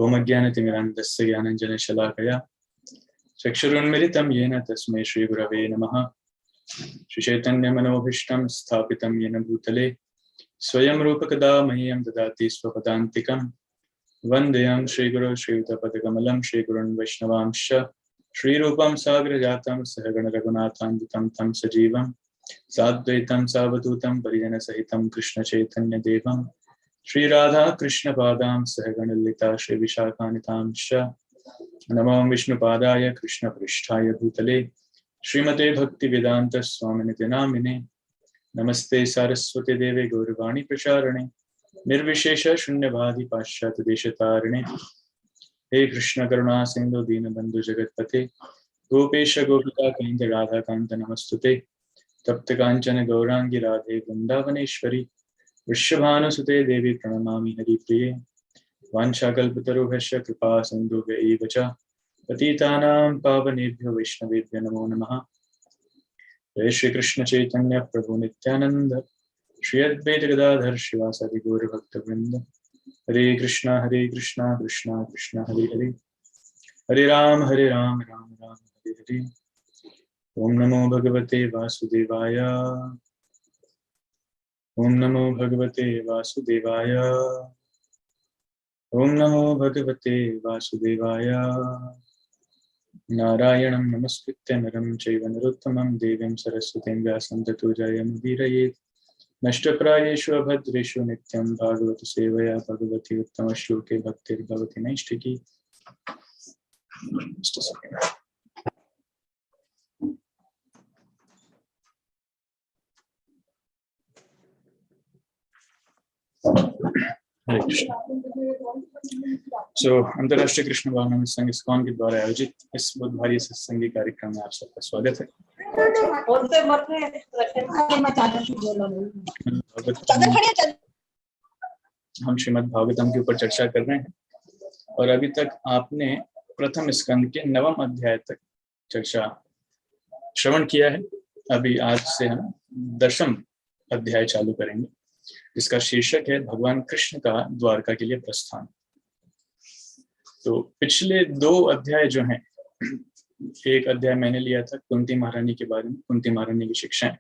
ओमज्ञानतिमिरान्धस्य ज्ञानाञ्जनशलाकया चक्षुरुन्मिलितं येन तस्मै श्रीगुरवे नमः। श्रीचैतन्यमनोभीष्टं स्थापितं येन भूतले स्वयं रूपकदा मह्यं ददाति स्वपदान्तिकं। वन्देऽहं श्रीगुरो श्रीयुतपदकमलं श्रीगुरुन् वैष्णवांश्च श्रीरूपं साग्रजातं सहगणरघुनाथान्वितं तं सजीवं साद्वैतं सावधूतं परिजनसहितं कृष्णचैतन्यदेवं श्रीराधा कृष्णपादां सहगणललिता श्रीविशाखान्वितांश्च नमो विष्णुपादाय कृष्णपृष्ठाय भूतले श्रीमते भक्तिवेदांत स्वामिनिति नामिने। नमस्ते सारस्वती देवे गौरवाणी प्रचारिणे निर्विशेष शून्यवादी पाश्चात्य देशतारिणे। हे कृष्ण करुणा सिंधु दीनबंधु जगत्पते गोपेश गोपिका कांत राधा कांत नमस्तुते। तप्त कांचन गौरांगी राधे वृंदावनेश्वरी वृषभानुसुते देवी प्रणमामि हरिप्रिये। वाञ्छाकल्पतरुभ्यश्च कृपा सिन्धुभ्यैव च पतितानां पावनेभ्यो वैष्णवेभ्यो नमो नमः। जय श्री कृष्ण चैतन्य प्रभु नित्यानंद श्री अद्वैत गदाधर शिवासादि गौर भक्तवृंद। हरे कृष्णा कृष्णा कृष्णा हरे हरे हरे राम राम राम हरे हरे। ओम नमो भगवते वासुदेवाय ओम नमो भगवते वासुदेवाय ओम नमो भगवते वासुदेवाय। नारायणं नमस्कृत्य नरं चैव नरोत्तमं देवीं सरस्वतीं व्यासं ततो जयमुदीरयेत्। नष्टप्रायेषु अभद्रेषु नित्यं भागवत सेवया भगवती उत्तमश्लोके भक्तिर्भवति नैष्ठिकी। हरे कृष्ण। अंतर्राष्ट्रीय कृष्ण भावनामृत संघ इस्कॉन के द्वारा आयोजित इस बुधवारी सत्संगी कार्यक्रम में आप सबका स्वागत है। हम श्रीमद् भागवतम के ऊपर चर्चा कर रहे हैं और अभी तक आपने प्रथम स्कंद के 9वें अध्याय तक चर्चा श्रवण किया है। अभी आज से हम 10वें अध्याय चालू करेंगे, जिसका शीर्षक है भगवान कृष्ण का द्वारका के लिए प्रस्थान। तो पिछले 2 अध्याय जो हैं, एक अध्याय मैंने लिया था कुंती महारानी के बारे में, कुंती महारानी की शिक्षाएं,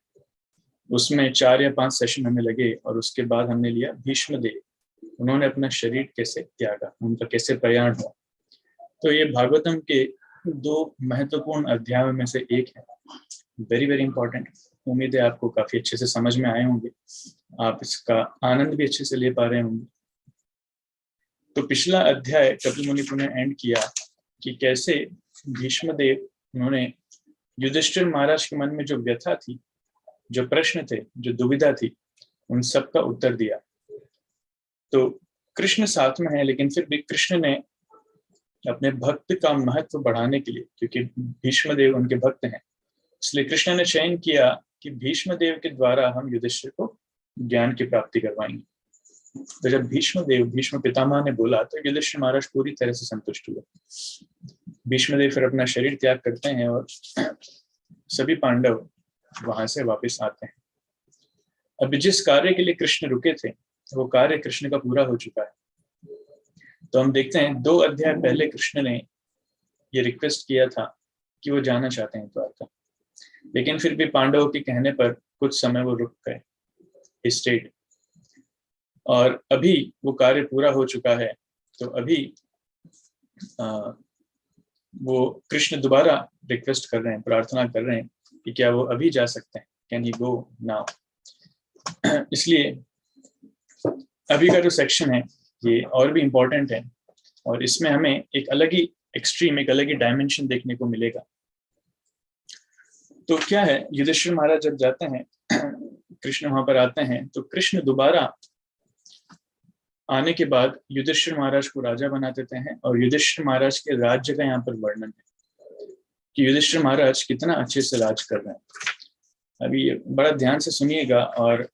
उसमें 4 या 5 सेशन हमें लगे और उसके बाद हमने लिया भीष्म देव, उन्होंने अपना शरीर कैसे त्यागा, उनका कैसे प्रयाण हुआ। तो ये भागवतम के 2 महत्वपूर्ण अध्यायों में से एक है, वेरी वेरी इंपॉर्टेंट। उम्मीद है आपको काफी अच्छे से समझ में आए होंगे, आप इसका आनंद भी अच्छे से ले पा रहे होंगे। तो पिछला अध्याय कपिल मुनि ने एंड किया कि कैसे भीष्मदेव, उन्होंने युधिष्ठिर महाराज के मन में जो व्यथा थी, जो प्रश्न थे, जो दुविधा थी, उन सब का उत्तर दिया। तो कृष्ण साथ में है, लेकिन फिर भी कृष्ण ने अपने भक्त का महत्व बढ़ाने के लिए, क्योंकि भीष्मदेव उनके भक्त हैं, इसलिए कृष्ण ने चयन किया कि भीष्मदेव के द्वारा हम युधिष्ठिर को ज्ञान की प्राप्ति करवाएंगे। तो जब भीष्म पितामह ने बोला तो युधिष्ठिर महाराज पूरी तरह से संतुष्ट हुए। भीष्मदेव फिर अपना शरीर त्याग करते हैं और सभी पांडव वहां से वापस आते हैं। अब जिस कार्य के लिए कृष्ण रुके थे वो कार्य कृष्ण का पूरा हो चुका है। तो हम देखते हैं 2 अध्याय पहले कृष्ण ने ये रिक्वेस्ट किया था कि वो जाना चाहते हैं द्वारका, लेकिन फिर भी पांडवों के कहने पर कुछ समय वो रुक गए, स्टेड। और अभी वो कार्य पूरा हो चुका है, तो अभी वो कृष्ण दोबारा रिक्वेस्ट कर रहे हैं, प्रार्थना कर रहे हैं कि क्या वो अभी जा सकते हैं, कैन ही गो नाउ। इसलिए अभी का जो सेक्शन है ये और भी इम्पोर्टेंट है और इसमें हमें एक अलग ही एक्सट्रीम, एक अलग ही डायमेंशन देखने को मिलेगा। तो क्या है, युधिष्ठिर महाराज जब जाते हैं, कृष्ण वहां पर आते हैं, तो कृष्ण दोबारा आने के बाद युधिष्ठिर महाराज को राजा बना देते हैं और युधिष्ठिर महाराज के राज्य का यहाँ पर वर्णन है कि युधिष्ठिर महाराज कितना अच्छे से राज कर रहे हैं। अभी बड़ा ध्यान से सुनिएगा और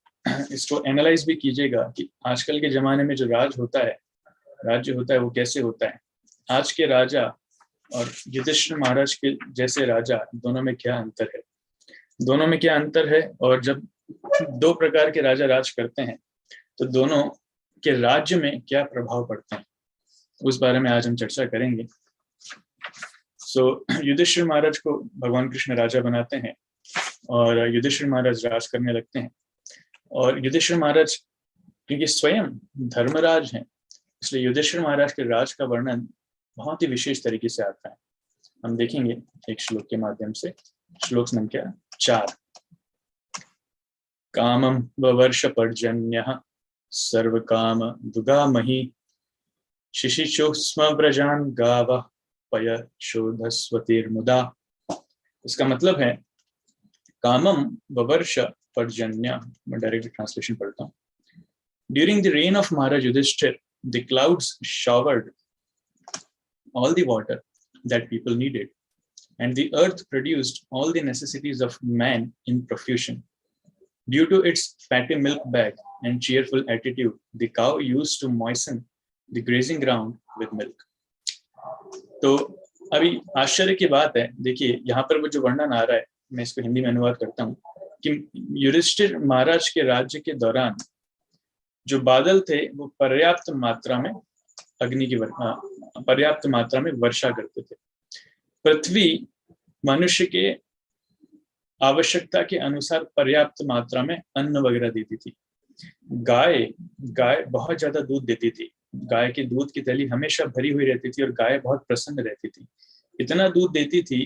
इसको एनालाइज भी कीजिएगा कि आजकल के जमाने में जो राज्य होता है वो कैसे होता है। आज के राजा और युधिष्ठिर महाराज के जैसे राजा, दोनों में क्या अंतर है, और जब 2 प्रकार के राजा राज करते हैं तो दोनों के राज्य में क्या प्रभाव पड़ते हैं। उस बारे में आज हम चर्चा करेंगे। युधिष्ठिर महाराज को भगवान कृष्ण राजा बनाते हैं और युधिष्ठिर महाराज राज करने लगते हैं। और युधिष्ठिर महाराज क्योंकि स्वयं धर्मराज हैं, इसलिए युधिष्ठिर महाराज के राज का वर्णन बहुत ही विशेष तरीके से आता है। हम देखेंगे एक श्लोक के माध्यम से। श्लोक संख्या 4। कामं ववर्ष पर्जन्यः सर्व काम दुगामहि शिशिचो स्म व्रजान गावः पय शोधस्वतीर्मुदा। इसका मतलब है कामम ववर्ष पर्जन्य। मैं डायरेक्ट ट्रांसलेशन पढ़ता हूँ। During the reign of Maharaj Yudhishthir, the clouds showered all the water that people needed, and the earth produced all the necessities of man in profusion. Due to its fatty milk bag and cheerful attitude, the cow used to moisten the grazing ground with milk. तो अभी आश्चर्य की बात है, देखिए यहाँ पर वो जो वर्णन आ रहा है, मैं इसको हिंदी में अनुवाद करता हूँ कि युधिष्ठिर महाराज के राज्य के दौरान जो बादल थे वो पर्याप्त मात्रा में पर्याप्त मात्रा में वर्षा करते थे। पृथ्वी मनुष्य के आवश्यकता के अनुसार पर्याप्त मात्रा में अन्न वगैरह देती थी। गाय बहुत ज्यादा दूध देती थी। गाय के दूध की थैली हमेशा भरी हुई रहती थी और गाय बहुत प्रसन्न रहती थी। इतना दूध देती थी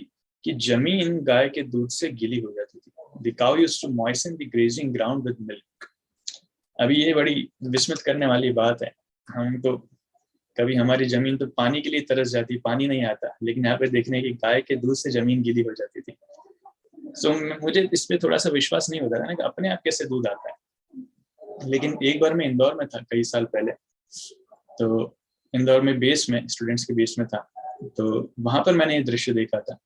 कि जमीन गाय के दूध से गीली हो जाती थी। The cow used to moisten the grazing ground with milk. अभी ये बड़ी विस्मित करने वाली बात है। हम तो कभी हमारी जमीन तो पानी के लिए तरस जाती, पानी नहीं आता, लेकिन यहाँ पे देखने की गाय के दूध से जमीन गीली हो जाती थी। मुझे इस पे थोड़ा सा विश्वास नहीं होता था ना कि अपने आप कैसे दूध आता है। लेकिन एक बार मैं इंदौर में था कई साल पहले, तो इंदौर में बेस में स्टूडेंट्स के बेस में था, तो वहां पर मैंने ये दृश्य देखा था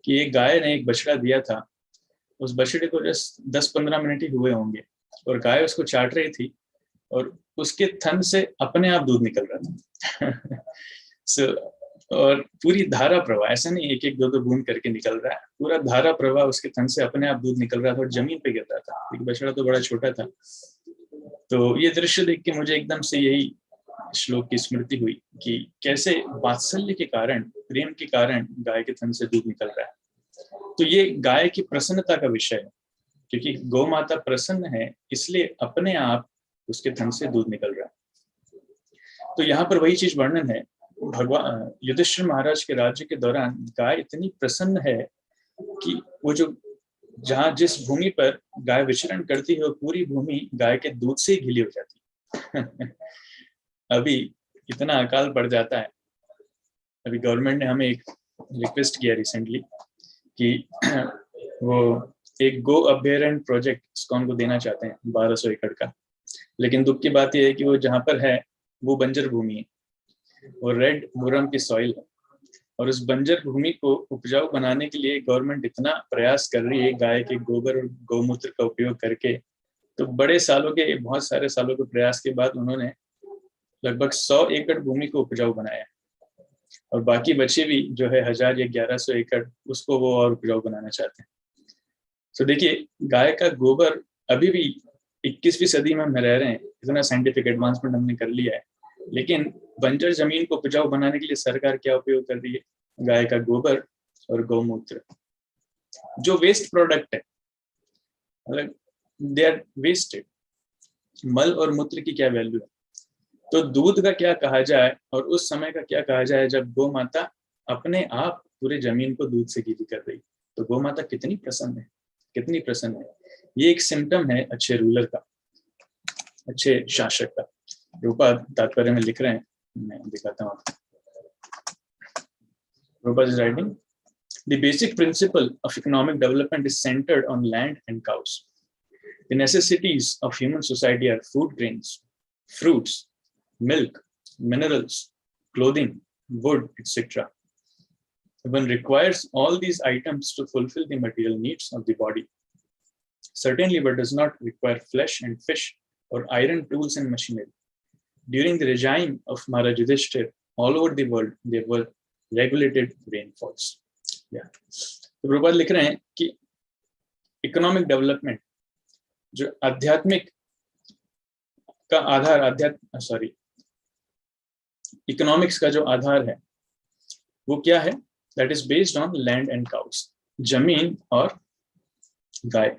कि एक गाय ने एक बछड़ा दिया था। उस बछड़े को जस्ट 10-15 मिनट ही हुए होंगे और गाय उसको चाट रही थी और उसके थन से अपने आप दूध निकल रहा था। और पूरी धारा प्रवाह, ऐसा नहीं एक एक दो दो बूंद करके निकल रहा है, पूरा धारा प्रवाह उसके थन से अपने आप दूध निकल रहा था और जमीन पे गिर रहा था। एक बछड़ा तो बड़ा छोटा था। तो ये दृश्य देख के मुझे एकदम से यही श्लोक की स्मृति हुई कि कैसे वात्सल्य के कारण, प्रेम के कारण गाय के थन से दूध निकल रहा है। तो ये गाय की प्रसन्नता का विषय है, क्योंकि गौ माता प्रसन्न है इसलिए अपने आप उसके थन से दूध निकल रहा है। तो यहाँ पर वही चीज वर्णन है। भगवान युधिष्ठिर महाराज के राज्य के दौरान गाय इतनी प्रसन्न है कि वो जो जहाँ जिस भूमि पर गाय विचरण करती है वो पूरी भूमि गाय के दूध से ही गीली हो जाती है। अभी इतना अकाल पड़ जाता है। अभी गवर्नमेंट ने हमें एक रिक्वेस्ट किया रिसेंटली कि वो एक गो अभ्यारण्य प्रोजेक्ट इस्कॉन को देना चाहते हैं 1200 एकड़ का। लेकिन दुख की बात यह है कि वो जहाँ पर है वो बंजर भूमि है और रेड मुरम की सॉइल है, और उस बंजर भूमि को उपजाऊ बनाने के लिए गवर्नमेंट इतना प्रयास कर रही है गाय के गोबर और गौमूत्र का उपयोग करके। तो बहुत सारे सालों के प्रयास के बाद उन्होंने लगभग 100 एकड़ भूमि को उपजाऊ बनाया और बाकी बचे भी जो है 1000 या 1100 एकड़ उसको वो और उपजाऊ बनाना चाहते हैं। तो देखिए गाय का गोबर अभी भी 21वीं सदी में हम रह रहे हैं, इतना साइंटिफिक एडवांसमेंट हमने कर लिया है, लेकिन बंजर जमीन को उपजाऊ बनाने के लिए सरकार क्या उपयोग कर रही है? गाय का गोबर और गौमूत्र, जो वेस्ट प्रोडक्ट है, मतलब दे आर वेस्टेड। मल और मूत्र की क्या वैल्यू है? तो दूध का क्या कहा जाए और उस समय का क्या कहा जाए जब गौ माता अपने आप पूरे जमीन को दूध से गीली कर रही। तो गौ माता कितनी प्रसन्न है, कितनी प्रसन्न है। ये एक सिम्टम है अच्छे रूलर का, अच्छे शासक का। रूपाद तात्पर्य में लिख रहे हैं, मैं दिखाता हूँ आपको। रूपाद is writing, The basic principle of economic development is centered on land and cows. The necessities of human society are food grains, fruits, milk, minerals, clothing, wood, etc. One requires all these items to fulfill the material needs of the body. Certainly, but does not require flesh and fish or iron tools and machinery. During the regime of Maharaj Yudhishthir, all over the world, there were regulated rainfalls. तो प्रभुपाद लिख रहे हैं कि economic development, जो आध्यात्मिक का आधार, economics का जो आधार है वो क्या है? That is based on land and cows, जमीन और गाय।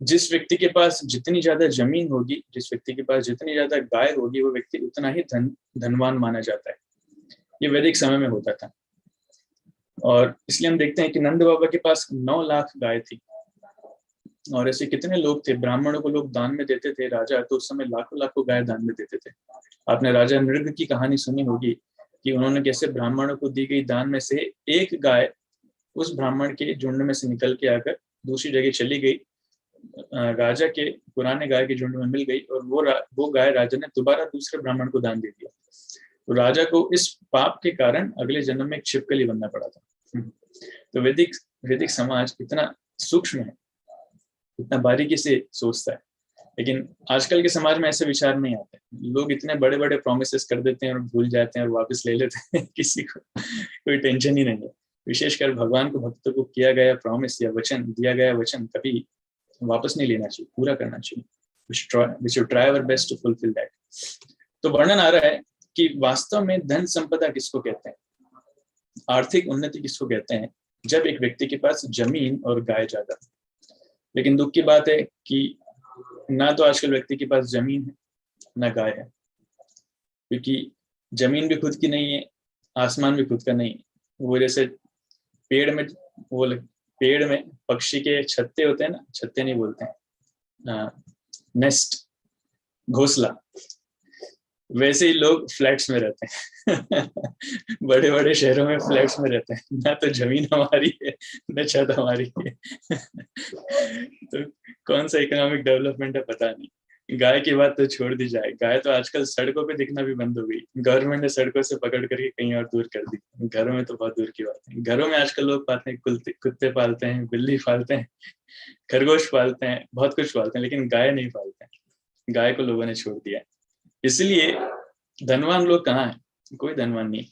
जिस व्यक्ति के पास जितनी ज्यादा जमीन होगी, जिस व्यक्ति के पास जितनी ज्यादा गाय होगी, वो व्यक्ति उतना ही धनवान माना जाता है। ये वैदिक समय में होता था। और इसलिए हम देखते हैं कि नंद बाबा के पास 9 लाख गाय थी। और ऐसे कितने लोग थे, ब्राह्मणों को लोग दान में देते थे, राजा तो उस समय लाखों लाखों गाय दान में देते थे। आपने राजा नृग की कहानी सुनी होगी कि उन्होंने कैसे ब्राह्मणों को दी गई दान में से एक गाय उस ब्राह्मण के झुंड में से निकल के आकर दूसरी जगह चली गई, राजा के पुराने गाय के झुंड में मिल गई, और वो गाय राजा ने दोबारा दूसरे ब्राह्मण को दान दे दिया। तो राजा को इस पाप के कारण अगले जन्म में एक छिपकली बनना पड़ा था। तो वैदिक समाज इतना सूक्ष्म है, इतना बारीकी से सोचता है। लेकिन आजकल के समाज में ऐसे विचार नहीं आते। लोग इतने बड़े बड़े प्रॉमिसेस कर देते हैं और भूल जाते हैं और वापस ले लेते हैं। किसी को कोई टेंशन ही नहीं है। विशेषकर भगवान को, भक्तों को किया गया प्रॉमिस या वचन, दिया गया वचन कभी वापस नहीं लेना चाहिए, पूरा करना चाहिए। We should try our best to fulfill that. तो वर्णन आ रहा है कि वास्तव में धन संपदा किसको कहते हैं, आर्थिक उन्नति किसको कहते हैं, जब एक व्यक्ति के पास जमीन और गाय ज्यादा। लेकिन दुख की बात है कि ना तो आजकल व्यक्ति के पास जमीन है ना गाय है, क्योंकि जमीन भी खुद की नहीं है, आसमान भी खुद का नहीं है। वो जैसे पेड़ में पक्षी के छत्ते होते हैं ना, छत्ते नहीं बोलते हैं, नेस्ट, घोंसला, वैसे ही लोग फ्लैट्स में रहते हैं। बड़े बड़े शहरों में फ्लैट्स में रहते हैं, ना तो जमीन हमारी है न छत हमारी है। तो कौन सा इकोनॉमिक डेवलपमेंट है पता नहीं। गाय की बात तो छोड़ दी जाए, गाय तो आजकल सड़कों पे दिखना भी बंद हो गई। गवर्नमेंट ने सड़कों से पकड़ करके कहीं और दूर कर दी। घरों में तो बहुत दूर की बात है। घरों में आजकल लोग पालते हैं, कुत्ते पालते हैं, बिल्ली पालते हैं, खरगोश पालते हैं, बहुत कुछ पालते हैं, लेकिन गाय नहीं पालते हैं। गाय को लोगों ने छोड़ दिया है। इसलिए धनवान लोग कहाँ हैं? कोई धनवान नहीं,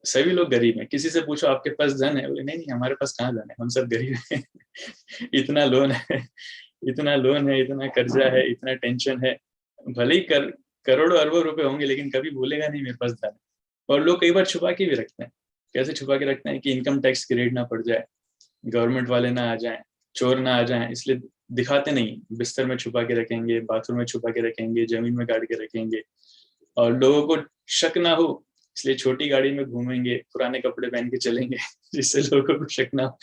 सभी लोग गरीब हैं। किसी से पूछो आपके पास धन है, बोले नहीं हमारे पास कहाँ धन है, हम सब गरीब हैं। इतना लोन है, इतना लोन है, इतना कर्जा है, इतना टेंशन है। भले ही करोड़ों अरबों रुपए होंगे, लेकिन कभी बोलेगा नहीं मेरे पास धन है। और लोग कई बार छुपा के भी रखते हैं। कैसे छुपा के रखते हैं कि इनकम टैक्स की रेड ना पड़ जाए, गवर्नमेंट वाले ना आ जाए, चोर ना आ जाए, इसलिए दिखाते नहीं। बिस्तर में छुपा के रखेंगे, बाथरूम में छुपा के रखेंगे, जमीन में गाड़ के रखेंगे, और लोगों को शक ना हो इसलिए छोटी गाड़ी में घूमेंगे, पुराने कपड़े पहन के चलेंगे, जिससे लोगों को शक ना हो।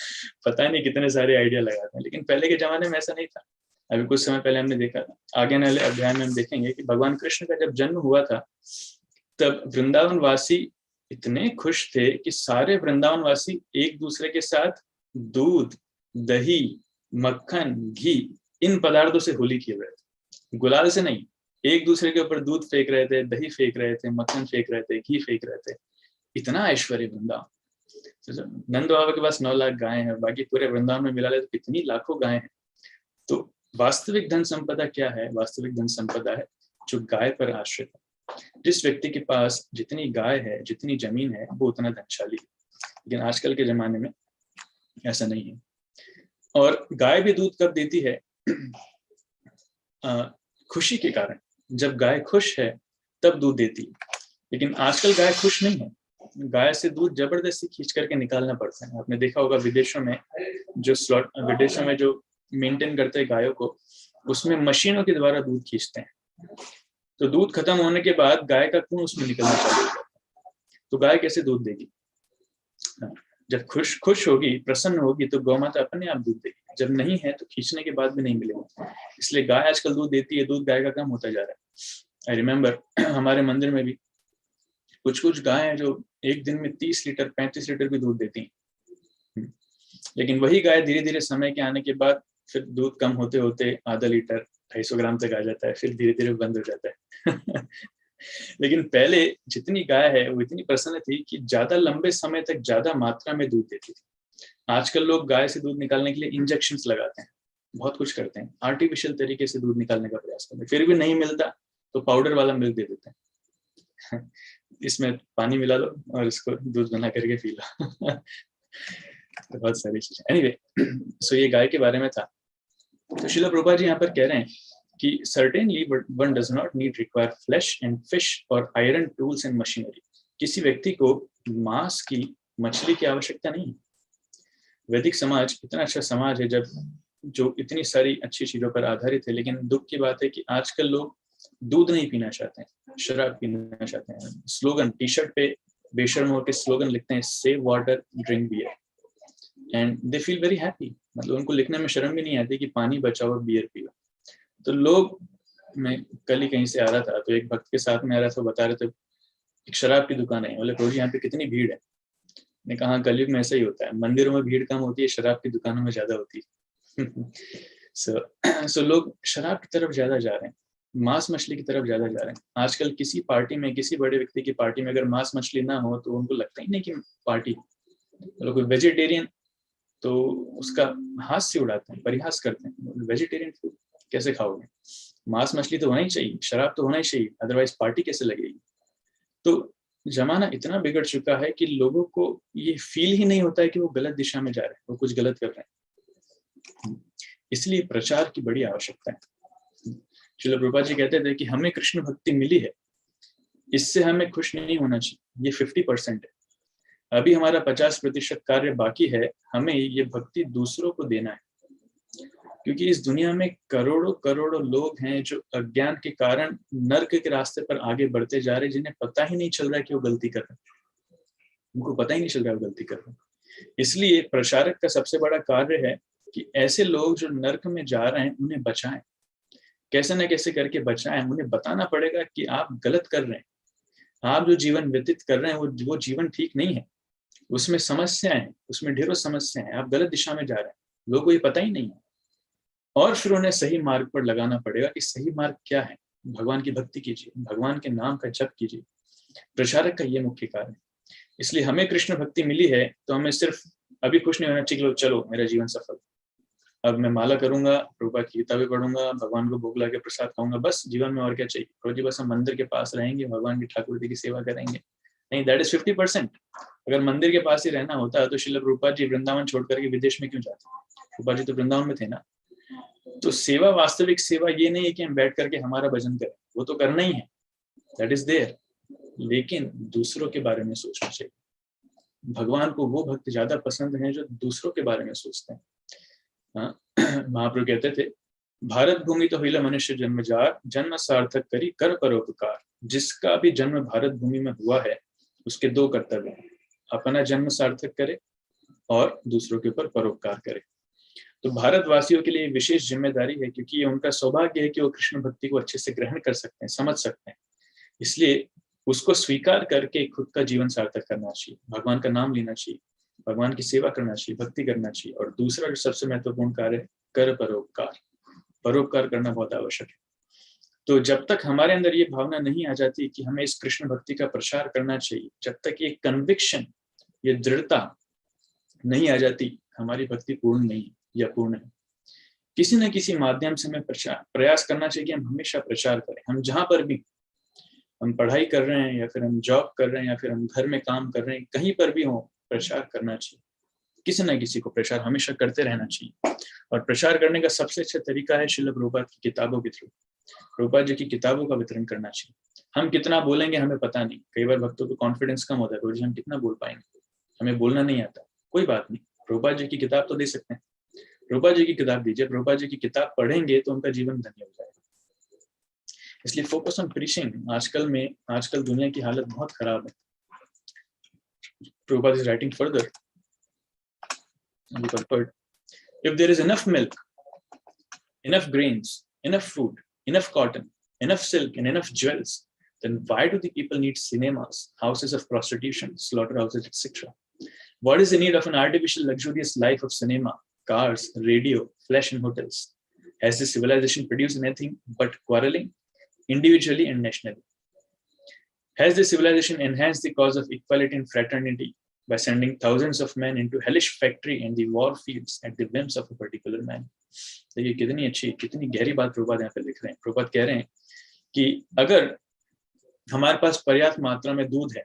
पता नहीं कितने सारे आइडिया लगाते हैं, लेकिन पहले के जमाने में ऐसा नहीं था। अभी कुछ समय पहले हमने देखा था, आगे वाले अध्याय में हम देखेंगे कि भगवान कृष्ण का जब जन्म हुआ था, तब वृंदावन वासी इतने खुश थे कि सारे वृंदावन वासी एक दूसरे के साथ दूध, दही, मक्खन, घी, इन पदार्थों से होली खेल रहे थे। गुलाल से नहीं, एक दूसरे के ऊपर दूध फेंक रहे थे, दही फेंक रहे थे, मक्खन फेंक रहे थे, घी फेंक रहे थे। इतना ऐश्वर्य वृंदावन। नंद बाबा के पास 9 लाख गाय हैं, बाकी पूरे वृंदावन में मिला ले तो कितनी लाखों गाय हैं। तो वास्तविक धन संपदा क्या है? वास्तविक धन संपदा है जो गाय पर आश्रित है। जिस व्यक्ति के पास जितनी गाय है, जितनी जमीन है, वो उतना धनशाली है। लेकिन आजकल के जमाने में ऐसा नहीं है। और गाय भी दूध कब देती है? खुशी के कारण। जब गाय खुश है तब दूध देती है। लेकिन आजकल गाय खुश नहीं है, गाय से दूध जबरदस्ती खींच करके निकालना पड़ता है। आपने देखा होगा विदेशों में जो मेंटेन करते हैं गायों को, उसमें मशीनों के द्वारा दूध खींचते हैं। तो दूध खत्म होने के बाद गाय का खून उसमें निकलना चालू हो जाता है। तो गाय कैसे दूध देगी? जब खुश होगी, प्रसन्न होगी, तो गौ माता अपने आप दूध देगी। जब नहीं है तो खींचने के बाद भी नहीं मिलेगा। इसलिए गाय आजकल दूध देती है, दूध गाय का कम होता जा रहा है। आई रिमेम्बर हमारे मंदिर में भी कुछ गाय हैं जो एक दिन में 30 लीटर 35 लीटर भी दूध देती हैं। लेकिन वही गाय धीरे धीरे समय के आने के बाद फिर दूध कम होते होते आधा लीटर 250 ग्राम तक आ जाता है, फिर धीरे धीरे बंद हो जाता है। लेकिन पहले जितनी गाय है वो इतनी प्रसन्न थी कि ज्यादा लंबे समय तक ज्यादा मात्रा में दूध देती थी। आजकल लोग गाय से दूध निकालने के लिए इंजेक्शंस लगाते हैं, बहुत कुछ करते हैं, आर्टिफिशियल तरीके से दूध निकालने का प्रयास करते हैं। फिर भी नहीं मिलता तो पाउडर वाला मिल्क दे देते हैं। इसमें पानी मिला लो और इसको दूध बना करके पी लो। बहुत सारी चीजें। एनीवे, सो ये गाय के बारे में था। तो श्रील प्रभुपाद जी यहाँ पर कह रहे हैं कि certainly one does not need require flesh and fish or iron tools and machinery. किसी व्यक्ति को मांस की, मछली की आवश्यकता नहीं है। वैदिक समाज इतना अच्छा समाज है जब जो इतनी सारी अच्छी चीजों पर आधारित है, लेकिन दुख की बात है कि आजकल लोग दूध नहीं पीना चाहते हैं, शराब पीना चाहते हैं। स्लोगन टी शर्ट पे बेशर्म होकर स्लोगन लिखते हैं, save water drink beer, and they feel very happy. मतलब उनको लिखने में शर्म भी नहीं आती कि पानी बचाओ बियर पियो। तो लोग, मैं कल ही कहीं से आ रहा था तो एक भक्त के साथ में आ रहा था, बता रहे थे एक शराब की दुकान है। बोले प्रभु जी यहाँ पे कितनी भीड़ है। ने कहा कलयुग में ऐसा ही होता है, मंदिरों में भीड़ कम होती है, शराब की दुकानों में ज्यादा होती है। सो लोग शराब की तरफ ज्यादा जा रहे हैं, मांस मछली की तरफ ज्यादा जा रहे हैं। आजकल किसी पार्टी में, किसी बड़े व्यक्ति की पार्टी में अगर मांस मछली ना हो तो उनको लगता ही नहीं कि पार्टी। मतलब कोई वेजिटेरियन तो उसका हास्य उड़ाते हैं, परिहास करते हैं, वेजिटेरियन फूड कैसे खाओगे, मांस मछली तो होना ही चाहिए, शराब तो होना ही चाहिए, अदरवाइज पार्टी कैसे लगेगी। तो जमाना इतना बिगड़ चुका है कि लोगों को ये फील ही नहीं होता है कि वो गलत दिशा में जा रहे हैं, वो कुछ गलत कर रहे हैं। इसलिए प्रचार की बड़ी आवश्यकता है। श्रील प्रभुपाद जी कहते थे कि हमें कृष्ण भक्ति मिली है, इससे हमें खुश नहीं होना चाहिए, ये 50% है। अभी हमारा 50% कार्य बाकी है, हमें ये भक्ति दूसरों को देना है। क्योंकि इस दुनिया में करोड़ों करोड़ों लोग हैं जो अज्ञान के कारण नर्क के रास्ते पर आगे बढ़ते जा रहे हैं, जिन्हें पता ही नहीं चल रहा है कि वो गलती कर रहे हैं। उनको पता ही नहीं चल रहा है वो गलती कर रहे हैं। इसलिए प्रचारक का सबसे बड़ा कार्य है कि ऐसे लोग जो नर्क में जा रहे हैं उन्हें बचाएं, कैसे न कैसे करके बचाएं। उन्हें बताना पड़ेगा कि आप गलत कर रहे हैं, आप जो जीवन व्यतीत कर रहे हैं वो जीवन ठीक नहीं है, उसमें समस्याएं हैं, उसमें ढेरों समस्याएं हैं, आप गलत दिशा में जा रहे हैं, लोगों को ये पता ही नहीं है। और फिर उन्हें सही मार्ग पर लगाना पड़ेगा कि सही मार्ग क्या है। भगवान की भक्ति कीजिए, भगवान के नाम का जप कीजिए। प्रचारक का ये मुख्य कार्य है। इसलिए हमें कृष्ण भक्ति मिली है तो हमें सिर्फ अभी खुश नहीं होना चाहिए, चलो मेरा जीवन सफल, अब मैं माला करूंगा, प्रभुपाद की किताबें पढ़ूंगा, भगवान को भोग लगा के प्रसाद खाऊंगा, बस जीवन में और क्या चाहिए। प्रभु जी बस हम मंदिर के पास रहेंगे, भगवान की ठाकुर जी की सेवा करेंगे। नहीं, दैट इज 50%। अगर मंदिर के पास ही रहना होता है तो श्रील प्रभुपाद जी वृंदावन छोड़ करके विदेश में क्यों जाते? प्रभुपाद जी तो वृंदावन में थे ना। तो सेवा, वास्तविक सेवा ये नहीं है कि हम बैठ करके हमारा भजन करें, वो तो करना ही है, दैट इज देयर, लेकिन दूसरों के बारे में सोचना चाहिए। भगवान को वो भक्त ज्यादा पसंद हैं जो दूसरों के बारे में सोचते हैं। महाप्रभु कहते थे, भारत भूमि तो हिला मनुष्य जन्मजार, जन्म सार्थक करी कर परोपकार। जिसका भी जन्म भारत भूमि में हुआ है उसके दो कर्तव्य हैं, अपना जन्म सार्थक करे और दूसरों के ऊपर परोपकार करे। तो भारतवासियों के लिए विशेष जिम्मेदारी है, क्योंकि ये उनका सौभाग्य है कि वो कृष्ण भक्ति को अच्छे से ग्रहण कर सकते हैं, समझ सकते हैं। इसलिए उसको स्वीकार करके खुद का जीवन सार्थक करना चाहिए, भगवान का नाम लेना चाहिए, भगवान की सेवा करना चाहिए, भक्ति करना चाहिए। और दूसरा जो सबसे महत्वपूर्ण कार्य है, कर परोपकार। परोपकार करना बहुत आवश्यक है। तो जब तक हमारे अंदर ये भावना नहीं आ जाती कि हमें इस कृष्ण भक्ति का प्रचार करना चाहिए, जब तक ये कन्विक्शन, ये दृढ़ता नहीं आ जाती, हमारी भक्ति पूर्ण नहीं या पूर्ण है। किसी न किसी माध्यम से हमें प्रयास करना चाहिए कि हम हमेशा प्रचार करें। हम जहां पर भी, हम पढ़ाई कर रहे हैं या फिर हम जॉब कर रहे हैं या फिर हम घर में काम कर रहे हैं, कहीं पर भी हो, प्रचार करना चाहिए। किसी न किसी को प्रचार हमेशा करते रहना चाहिए। और प्रचार करने का सबसे अच्छा तरीका है श्रील प्रभुपाद की किताबों के थ्रू, प्रभुपाद जी की किताबों का वितरण करना चाहिए। हम कितना बोलेंगे हमें पता नहीं, कई बार भक्तों को कॉन्फिडेंस कम होता है, तो हम कितना बोल पाएंगे, हमें बोलना नहीं आता, कोई बात नहीं, प्रभुपाद जी की किताब तो दे सकते हैं, प्रभुपाद जी की किताब दीजिए, प्रभुपाद जी की किताब पढ़ेंगे तो उनका जीवन धन्य हो जाएगा। इसलिए फोकस ऑन प्रीचिंग। आजकल दुनिया की हालत बहुत खराब है। Prabhupada is writing further. If there is enough milk, enough grains, enough food, enough cotton, enough silk, and enough jewels, then why do the people need cinemas, houses of prostitution, slaughterhouses, etc.? What is the need of an artificial, luxurious life of cinema, cars, radio, flesh, and hotels? Has this civilization produced anything but quarreling, individually and nationally? Has this civilization enhanced the cause of equality and fraternity by sending thousands of men into hellish factory and the war fields at the whims of a particular man? देखिए कितनी अच्छी, कितनी गहरी बात प्रभुपाद यहाँ पे लिख रहे हैं। प्रभुपाद कह रहे हैं कि अगर हमारे पास पर्याप्त मात्रा में दूध है,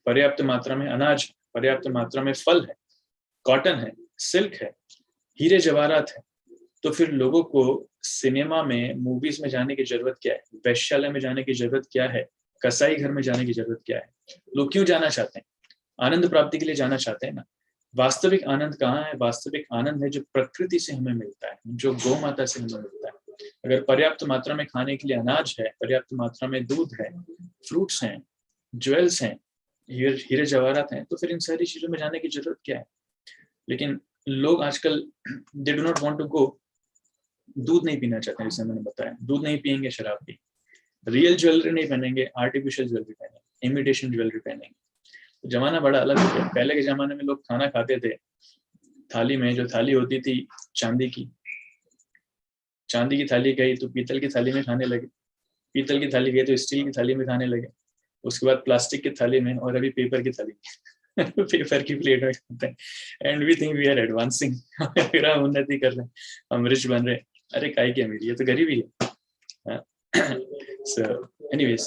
पर्याप्त मात्रा में अनाज है, पर्याप्त मात्रा में फल है, कॉटन है, सिल्क है, हीरे जवाहरात है, तो फिर लोगों को सिनेमा में, मूवीज में जाने की जरूरत क्या है, वैश्यालय में जाने की जरूरत क्या है, कसाई घर में जाने की जरूरत क्या है? लोग क्यों जाना चाहते हैं? आनंद प्राप्ति के लिए जाना चाहते हैं ना। वास्तविक आनंद कहाँ है? वास्तविक आनंद है जो प्रकृति से हमें मिलता है, जो गौ माता से हमें मिलता है। अगर पर्याप्त मात्रा में खाने के लिए अनाज है, पर्याप्त मात्रा में दूध है, फ्रूट्स हैं, ज्वेल्स हैं, हीरे जवाहरात हैं, तो फिर इन सारी चीजों में जाने की जरूरत क्या है? लेकिन लोग आजकल they do not want to go. दूध नहीं पीना चाहते हैं, जैसे मैंने बताया, दूध नहीं पियेंगे, शराब पी, रियल ज्वेलरी नहीं पहनेंगे, आर्टिफिशियल ज्वेलरी पहनेंगे, इमिटेशन ज्वेलरी पहनेंगे। तो जमाना बड़ा अलग हो गया। पहले के जमाने में लोग खाना खाते थे थाली में, जो थाली होती थी चांदी की थाली गई तो पीतल की थाली में खाने लगे, पीतल की थाली गई तो स्टील की थाली में खाने लगे, उसके बाद प्लास्टिक की थाली में, और अभी पेपर की थाली पेपर की प्लेट में खाते हैं। And we think we are advancing, फिर हम उन्नति कर रहे हैं, हम रिच बन रहे हैं। अरे काय की अमीरी, ये तो गरीबी है। सो एनीवेज,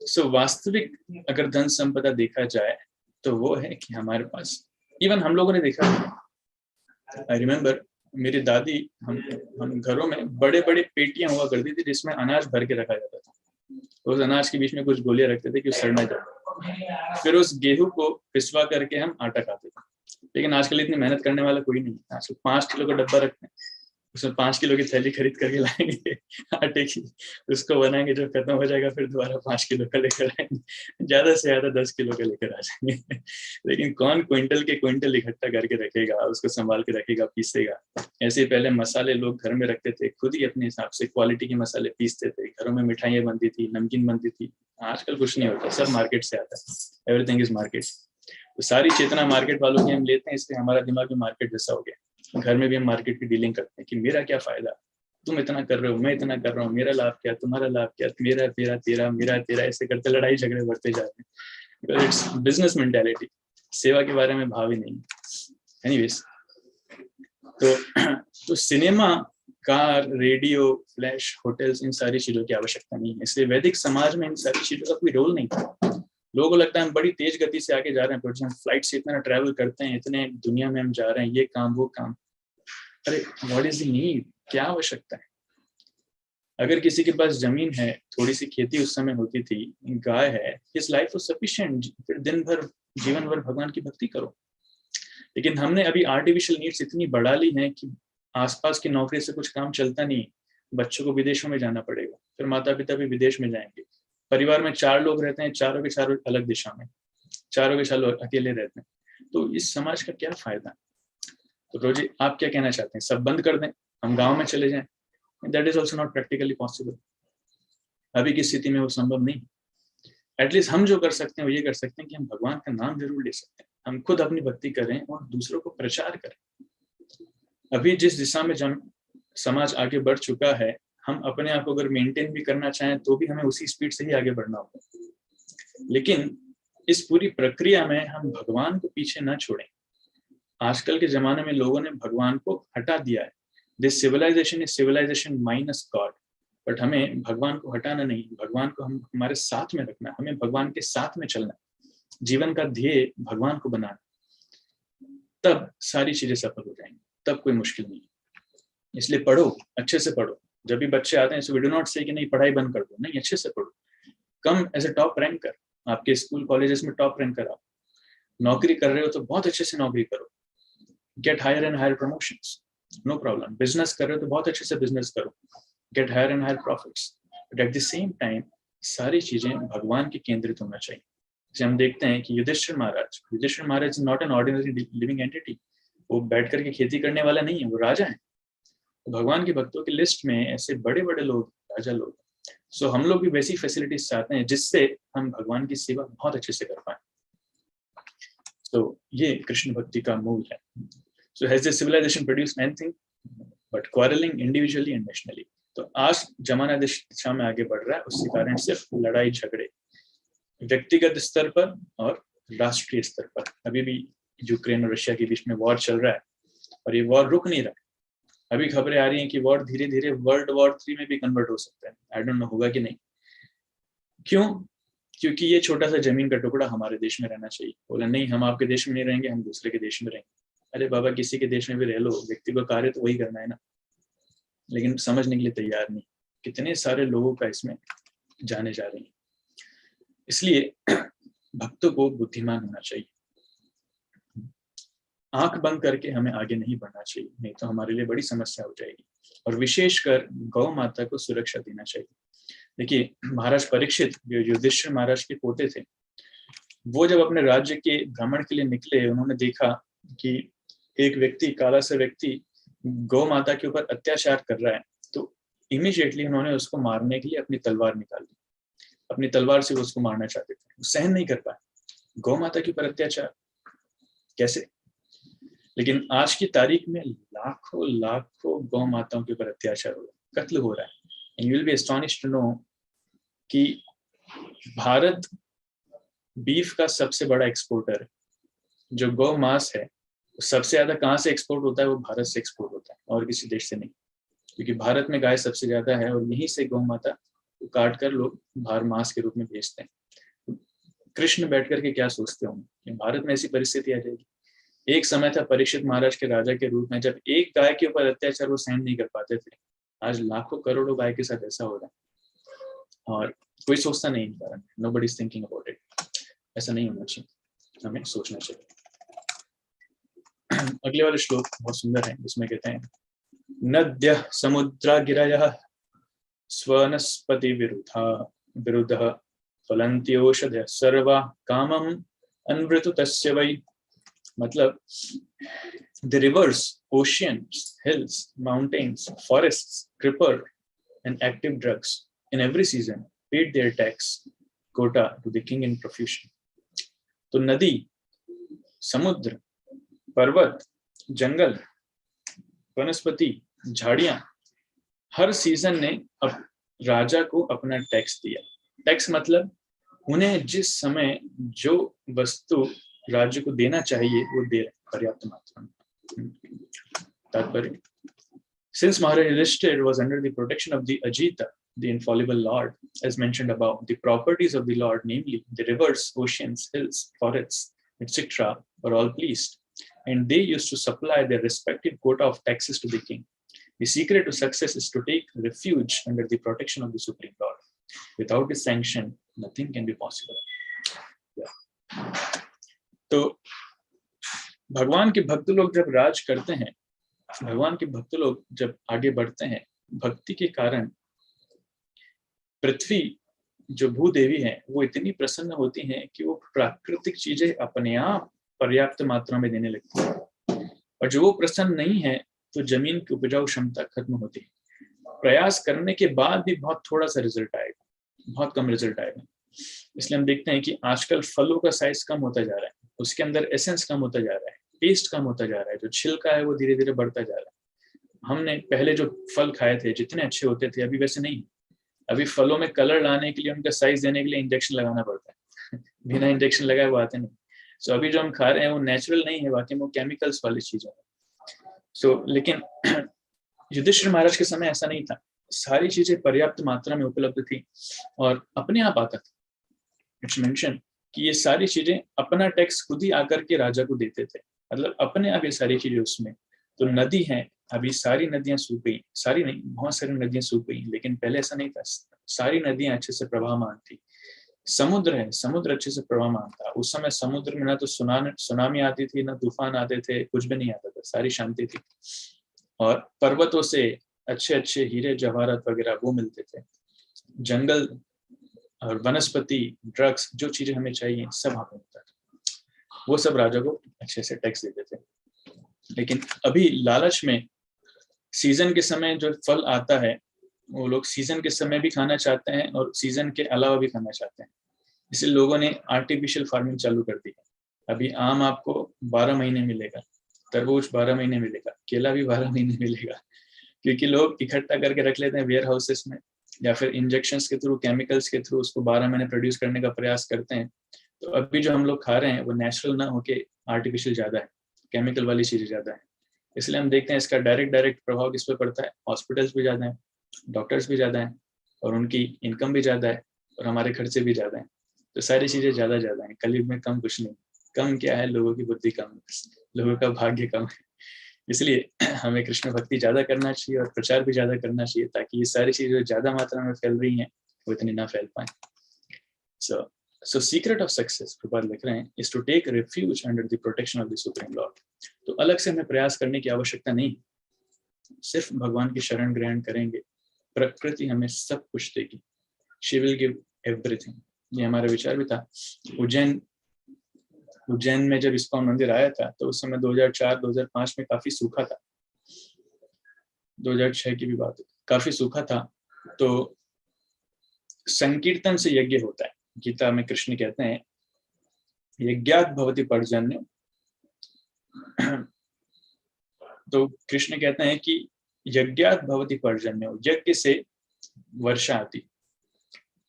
सो वास्तविक अगर धन संपदा देखा जाए तो वो है कि हमारे पास, इवन हम लोगों ने देखा, आई रिमेम्बर मेरी दादी, हम घरों में बड़े बड़े पेटियां हुआ करती थी जिसमें अनाज भर के रखा जाता था। उस अनाज के बीच में कुछ गोलियां रखते थे कि सड़ ना जाए। फिर उस गेहूं को पिसवा करके हम आटा खाते थे। लेकिन आजकल इतनी मेहनत करने वाला कोई नहीं है। आजकल 5 किलो का डब्बा रखते हैं, उसमें 5 किलो की थैली खरीद करके लाएंगे आटे की, उसको बनाएंगे, जब खत्म हो जाएगा फिर दोबारा 5 किलो का लेकर आएंगे, ज्यादा से ज्यादा 10 किलो का लेकर आ जाएंगे। लेकिन कौन क्विंटल के क्विंटल इकट्ठा करके रखेगा, उसको संभाल के रखेगा, पीसेगा। ऐसे ही पहले मसाले लोग घर में रखते थे, खुद ही अपने हिसाब से क्वालिटी के मसाले पीसते थे, घरों में मिठाइयाँ बनती थी, नमकीन बनती थी। आजकल कुछ नहीं होता, सब मार्केट से आता है, एवरीथिंग इज मार्केट। तो सारी चेतना मार्केट वालों की हम लेते हैं, इसलिए हमारा दिमाग भी मार्केट जैसा हो गया। घर में भी हम मार्केट की डीलिंग करते हैं कि मेरा क्या फायदा, तुम इतना कर रहे हो, मैं इतना कर रहा हूँ, मेरा लाभ क्या, तुम्हारा लाभ क्या, मेरा तेरा तेरा मेरा तेरा, ऐसे करते लड़ाई झगड़े बढ़ते जाते हैं। इट्स बिजनेस मेंटालिटी, सेवा के बारे में भाव ही नहीं। एनीवेज, तो cinema, car, radio, flash, hotels, इन सारी चीजों की आवश्यकता नहीं है। इसलिए वैदिक समाज में इन सारी चीजों का कोई रोल नहीं था। लोगों को लगता है हम बड़ी तेज गति से आगे जा रहे हैं, हम फ्लाइट से इतना ट्रैवल करते हैं, इतने दुनिया में हम जा रहे हैं, ये काम वो काम। अरे व्हाट इज द नीड, क्या आवश्यकता है? अगर किसी के पास जमीन है, थोड़ी सी खेती उस समय होती थी, गाय है, हिज लाइफ वाज सफिशिएंट, फिर दिन भर जीवन भर भगवान की भक्ति करो। लेकिन हमने अभी आर्टिफिशियल नीड्स इतनी बढ़ा ली हैं कि आसपास की नौकरी से कुछ काम चलता नहीं, बच्चों को विदेशों में जाना पड़ेगा, फिर माता पिता भी विदेश में जाएंगे, परिवार में 4 लोग रहते हैं, चारों के चारों अलग दिशा में, चारों के चारों अकेले रहते हैं। तो इस समाज का क्या फायदा? तो रोजी, आप क्या कहना चाहते हैं? सब बंद कर दें, हम गांव में चले जाएं? That is also not practically possible. अभी की स्थिति में वो संभव नहीं। एटलीस्ट हम जो कर सकते हैं वो ये कर सकते हैं कि हम भगवान का नाम जरूर ले सकते हैं, हम खुद अपनी भक्ति करें और दूसरों को प्रचार करें। अभी जिस दिशा में समाज आगे बढ़ चुका है, हम अपने आप को अगर मेंटेन भी करना चाहें तो भी हमें उसी स्पीड से ही आगे बढ़ना होगा। लेकिन इस पूरी प्रक्रिया में हम भगवान को पीछे ना छोड़ें। आजकल के जमाने में लोगों ने भगवान को हटा दिया है। This civilization is civilization minus God. But हमें भगवान को हटाना नहीं, भगवान को हम हमारे साथ में रखना है, हमें भगवान के साथ में चलना है, जीवन का ध्येय भगवान को बनाना, तब सारी चीजें सफल हो जाएंगी, तब कोई मुश्किल नहीं। इसलिए पढ़ो, अच्छे से पढ़ो। जब भी बच्चे आते हैं सो वी डू नॉट से कि नहीं पढ़ाई बंद कर दो, नहीं, अच्छे से पढ़ो। कम एज ए टॉप रैंक कर, आपके स्कूल कॉलेजेस में टॉप रैंक कराओ। नौकरी कर रहे हो तो बहुत अच्छे से नौकरी करो, get higher and higher promotions, no problem. Business कर रहे हो तो बहुत अच्छे से बिजनेस करो, get higher and higher profits. But at the same time सारी चीजें भगवान की केंद्रित होना चाहिए। जैसे हम देखते हैं कि Yudhishthir Maharaj not an ordinary living entity. वो बैठ करके खेती करने वाला नहीं है, वो राजा है। तो भगवान के भक्तों की लिस्ट में ऐसे बड़े बड़े लोग, राजा लोग। सो हम लोग भी वैसी फैसिलिटीज चाहते हैं जिससे हम भगवान की सेवा बहुत अच्छे से कर पाए। तो ये कृष्ण भक्ति का मूल है। So has this civilization produced anything but quarreling individually and nationally? तो आज जमाना दिशा में आगे बढ़ रहा है, उसके कारण सिर्फ लड़ाई झगड़े व्यक्तिगत स्तर पर और राष्ट्रीय स्तर पर। अभी भी यूक्रेन और रशिया के बीच में वॉर चल रहा है और ये वॉर रुक नहीं रहा है। अभी खबरें आ रही हैं कि वॉर धीरे धीरे वर्ल्ड वॉर 3 में भी कन्वर्ट हो सकता है। आई डोंट नो होगा कि नहीं। क्यों? क्योंकि ये छोटा सा जमीन का टुकड़ा हमारे देश में रहना चाहिए। बोला नहीं, हम आपके देश में नहीं रहेंगे, हम दूसरे के देश में रहेंगे। अरे बाबा, किसी के देश में भी रह लो, व्यक्ति को कार्य तो वही करना है ना। लेकिन समझने के लिए तैयार नहीं। कितने सारे लोगों का इसमें जाने जा रहे हैं। इसलिए भक्तों को बुद्धिमान होना चाहिए, आंख बंद करके हमें आगे नहीं बढ़ना चाहिए, नहीं तो हमारे लिए बड़ी समस्या हो जाएगी। और विशेषकर गौ माता को सुरक्षा देना चाहिए। देखिए, महाराज परीक्षित जो युधिष्ठिर महाराज के पोते थे, वो जब अपने राज्य के भ्रमण के लिए निकले, उन्होंने देखा कि एक व्यक्ति, काला सा व्यक्ति गौ माता के ऊपर अत्याचार कर रहा है, तो इमीडिएटली उन्होंने उसको मारने के लिए अपनी तलवार निकाल ली। अपनी तलवार से वो उसको मारना चाहते थे, वो सहन नहीं कर पाए, गौ माता के ऊपर अत्याचार कैसे। लेकिन आज की तारीख में लाखों लाखों गौ माताओं के ऊपर अत्याचार हो रहा है, कत्ल हो रहा है। And you will be astonished to know कि भारत बीफ का सबसे बड़ा एक्सपोर्टर है। जो गौ मांस है, सबसे ज्यादा कहाँ से एक्सपोर्ट होता है? वो भारत से एक्सपोर्ट होता है, और किसी देश से नहीं, क्योंकि भारत में गाय सबसे ज्यादा है, और यहीं से गौ माता को काट कर लोग बाहर मांस के रूप में बेचते हैं। कृष्ण बैठ करके क्या सोचते होंगे कि भारत में ऐसी परिस्थिति आ जाएगी। एक समय था परीक्षित महाराज के राजा के रूप में, जब एक गाय के ऊपर अत्याचार वो सहन नहीं कर पाते थे। आज लाखों करोड़ों गाय के साथ ऐसा हो रहा है, और कोई सोचता नहीं इस बारे में। Nobody is thinking about it. ऐसा नहीं होना चाहिए, हमें सोचना चाहिए। अगले वाले श्लोक बहुत सुंदर है, जिसमें कहते हैं, नद्यः समुद्रा गिरयः स्वनस्पति विरुद्धः फलन्त्योषधयः सर्वा कामम् अनृतु तस्य वै। मतलब, the rivers, oceans, hills, mountains, forests, creeper and active drugs in every season paid their tax quota to the king in profusion. तो नदी, समुद्र, पर्वत, जंगल, वनस्पति, झाड़ियां, हर सीजन ने अब राजा को अपना टैक्स दिया। टैक्स मतलब उन्हें जिस समय जो वस्तु राज्य को देना चाहिए वो दे रहे, पर्याप्त मात्रा में। तात्पर्य, since Maharaj Yudhishthir was under the protection of the Ajita, the infallible Lord, as mentioned above, the properties of the Lord, namely the rivers, oceans, hills, forests, etc., were all pleased, and they used to supply their respective quota of taxes to the king. The secret to success is to take refuge under the protection of the Supreme Lord. Without his sanction, nothing can be possible. Yeah. तो भगवान के भक्त लोग जब राज करते हैं, भगवान के भक्त लोग जब आगे बढ़ते हैं, भक्ति के कारण पृथ्वी जो भूदेवी है वो इतनी प्रसन्न होती हैं कि वो प्राकृतिक चीजें अपने आप पर्याप्त मात्रा में देने लगती है। और जो वो प्रसन्न नहीं है तो जमीन की उपजाऊ क्षमता खत्म होती है। प्रयास करने के बाद भी बहुत थोड़ा सा रिजल्ट आएगा, बहुत कम रिजल्ट आएगा। इसलिए हम देखते हैं कि आजकल फलों का साइज कम होता जा रहा है, उसके अंदर एसेंस कम होता जा रहा है, टेस्ट कम होता जा रहा है, जो छिलका है वो धीरे धीरे बढ़ता जा रहा है। हमने पहले जो फल खाए थे जितने अच्छे होते थे, अभी वैसे नहीं। अभी फलों में कलर लाने के लिए, उनका साइज देने के लिए इंजेक्शन लगाना पड़ता है। बिना इंजेक्शन लगाए वो आते नहीं। सो अभी जो हम खा रहे हैं वो नेचुरल नहीं है, वाकई में वो केमिकल्स वाली चीजें हैं। लेकिन युधिष्ठिर महाराज के समय ऐसा नहीं था, सारी चीजें पर्याप्त मात्रा में उपलब्ध थी और अपने आप आता था। इट्स मेंशन कि ये सारी चीजें अपना टैक्स खुद ही आकर के राजा को देते थे, मतलब अपने आप ये सारी चीजें उसमें। तो नदी है, अभी सारी नदियां सूख गई, सारी नहीं, बहुत सारी नदियां सूख गई, लेकिन पहले ऐसा नहीं था, सारी नदियां अच्छे से प्रवाहमान थी। समुद्र है, समुद्र अच्छे से प्रवाहमान था। उस समय समुद्र में ना तो सुनामी आती थी, ना तूफान आते थे, कुछ भी नहीं आता था, सारी शांति थी। और पर्वतों से अच्छे अच्छे हीरे जवाहरात वगैरह वो मिलते थे। जंगल और वनस्पति, ड्रग्स, जो चीजें हमें चाहिए सब वहां पे मिलता था। वो सब राजा को अच्छे से टैक्स देते थे। लेकिन अभी लालच में सीजन के समय जो फल आता है वो लोग सीजन के समय भी खाना चाहते हैं और सीजन के अलावा भी खाना चाहते हैं। इसलिए लोगों ने आर्टिफिशियल फार्मिंग चालू कर दी है। अभी आम आपको 12 महीने मिलेगा, तरबूज 12 महीने मिलेगा, केला भी 12 महीने मिलेगा, क्योंकि लोग इकट्ठा करके रख लेते हैं वेयर हाउसेस में, या फिर इंजेक्शंस के थ्रू, केमिकल्स के थ्रू उसको 12 महीने प्रोड्यूस करने का प्रयास करते हैं। तो अभी जो हम लोग खा रहे हैं वो नेचुरल ना होके आर्टिफिशियल ज्यादा है, केमिकल वाली चीजें ज्यादा है। इसलिए हम देखते हैं इसका डायरेक्ट प्रभाव किस पे पड़ता है। हॉस्पिटल्स भी ज्यादा है, डॉक्टर्स भी ज्यादा हैं, और उनकी इनकम भी ज्यादा है, और हमारे खर्चे भी ज्यादा हैं। तो सारी चीजें ज्यादा है। कलयुग में कम कुछ नहीं, कम क्या है, लोगों की बुद्धि कम है, लोगों का भाग्य कम है। इसलिए हमें कृष्ण भक्ति ज्यादा करना चाहिए और प्रचार भी ज्यादा करना चाहिए, ताकि ये सारी चीजें ज्यादा मात्रा में फैल रही हैं वो इतनी ना फैल पाए। सो So secret of success, Prabhupada लिख रहे हैं, is to take refuge under the protection of the Supreme Lord. तो अलग से हमें प्रयास करने की आवश्यकता नहीं, सिर्फ भगवान की शरण ग्रहण करेंगे, प्रकृति हमें सब कुछ देगी. She will give everything. ये हमारा विचार भी था. उज्जैन में जब इस्कॉन मंदिर आया था तो उस समय 2004-2005 में काफी सूखा था. 2006 की भी बात है, काफी सूखा था. तो संकीर्तन से यज्ञ होता है. गीता में कृष्ण कहते हैं यज्ञात भवति पर्जन्य. तो कृष्ण कहते हैं कि यज्ञात भवति पर्जन्य, यज्ञ से वर्षा आती.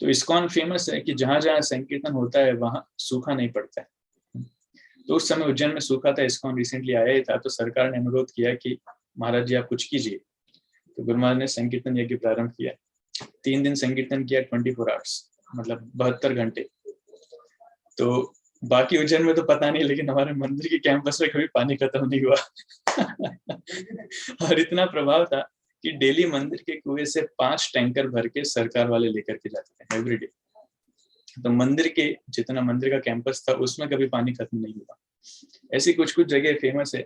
तो इस्कॉन फेमस है कि जहां जहां संकीर्तन होता है वहां सूखा नहीं पड़ता है. तो उस समय उज्जैन में सूखा था. इस्कॉन रिसेंटली आया ही था, तो सरकार ने अनुरोध किया कि महाराज जी आप कुछ कीजिए. तो गुरु महाराज ने संकीर्तन यज्ञ प्रारंभ किया. 3 दिन संकीर्तन किया, 24 आवर्स, मतलब 72 घंटे. तो बाकी उज्जैन में तो पता नहीं, लेकिन हमारे मंदिर के कैंपस में कभी पानी खत्म नहीं हुआ. और इतना प्रभाव था कि डेली मंदिर के कुएं से 5 टैंकर भर के सरकार वाले लेकर के जाते थे एवरीडे. तो मंदिर के जितना मंदिर का कैंपस था उसमें कभी पानी खत्म नहीं हुआ. ऐसी कुछ कुछ जगह फेमस है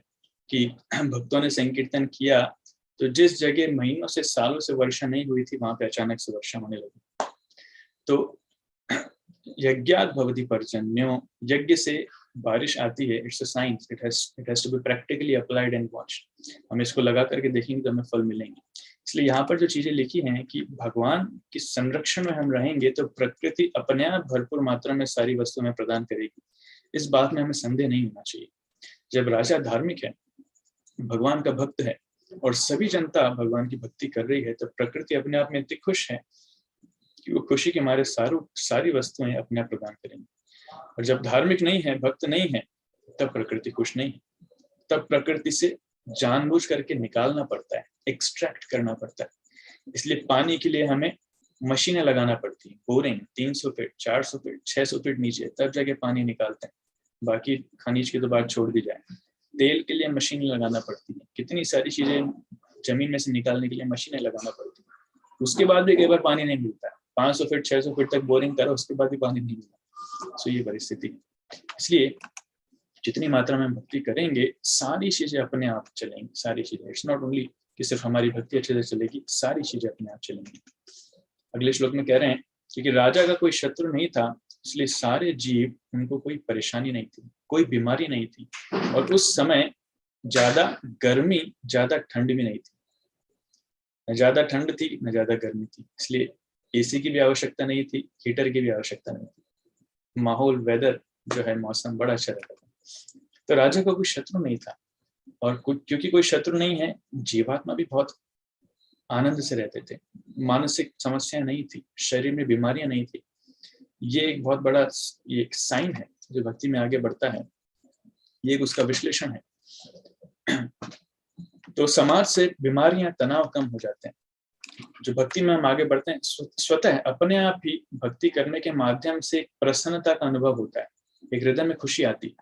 कि भक्तों ने संकीर्तन किया तो जिस जगह महीनों से सालों से वर्षा नहीं हुई थी वहां पे अचानक से वर्षा होने लगी. तो यज्ञात भवति पर्जन्यो, यज्ञ से बारिश आती है. It's a science, it has to be practically applied and watched. हम इसको लगा करके देखेंगे तो हमें फल मिलेंगे. इसलिए यहाँ पर जो चीजें लिखी हैं कि भगवान के संरक्षण में हम रहेंगे तो प्रकृति अपने आप भरपूर मात्रा में सारी वस्तु में प्रदान करेगी. इस बात में हमें संदेह नहीं होना चाहिए. जब राजा धार्मिक है, भगवान का भक्त है और सभी जनता भगवान की भक्ति कर रही है, तो प्रकृति अपने आप में इतनी खुश है कि वो खुशी के मारे सारी वस्तुएं अपने आप प्रदान करेंगी. और जब धार्मिक नहीं है, भक्त नहीं है, तब प्रकृति खुश नहीं है. तब प्रकृति से जानबूझ करके निकालना पड़ता है, एक्सट्रैक्ट करना पड़ता है. इसलिए पानी के लिए हमें मशीनें लगाना पड़ती है. बोरिंग 300 फीट, 400 फीट, 600 फीट नीचे, तब जाके पानी निकालते हैं. बाकी खनिज की तो बात छोड़ दी जाए. तेल के लिए मशीन लगाना पड़ती है. कितनी सारी चीजें जमीन में से निकालने के लिए मशीनें लगाना पड़ती है. उसके बाद भी कई बार पानी नहीं मिलता है. 500 फीट 600 फीट तक बोरिंग करो, उसके बाद भी पानी नहीं मिला. सो ये परिस्थिति. इसलिए जितनी मात्रा में भक्ति करेंगे सारी चीजें अपने आप चलेंगी. सारी चीजें, इट्स नॉट ओनली कि सिर्फ हमारी भक्ति अच्छे से चलेगी, सारी चीजें अपने आप चलेंगी. अगले श्लोक में कह रहे हैं क्योंकि राजा का कोई शत्रु नहीं था, इसलिए सारे जीव, उनको कोई परेशानी नहीं थी, कोई बीमारी नहीं थी. और उस समय ज्यादा गर्मी ज्यादा ठंड भी नहीं थी. न ज्यादा ठंड थी न ज्यादा गर्मी थी. इसलिए एसी की भी आवश्यकता नहीं थी, हीटर की भी आवश्यकता नहीं थी. माहौल, वेदर जो है, मौसम बड़ा अच्छा रहता था. तो राजा का कोई शत्रु नहीं था. और क्योंकि कोई शत्रु नहीं है, जीवात्मा भी बहुत आनंद से रहते थे. मानसिक समस्या नहीं थी, शरीर में बीमारियां नहीं थी. ये एक बहुत बड़ा ये एक साइन है जो भक्ति में आगे बढ़ता है. ये एक उसका विश्लेषण है. तो समाज से बीमारियां, तनाव कम हो जाते हैं. जो भक्ति में हम आगे बढ़ते हैं, स्वतः अपने आप ही भक्ति करने के माध्यम से प्रसन्नता का अनुभव होता है. एक हृदय में खुशी आती है.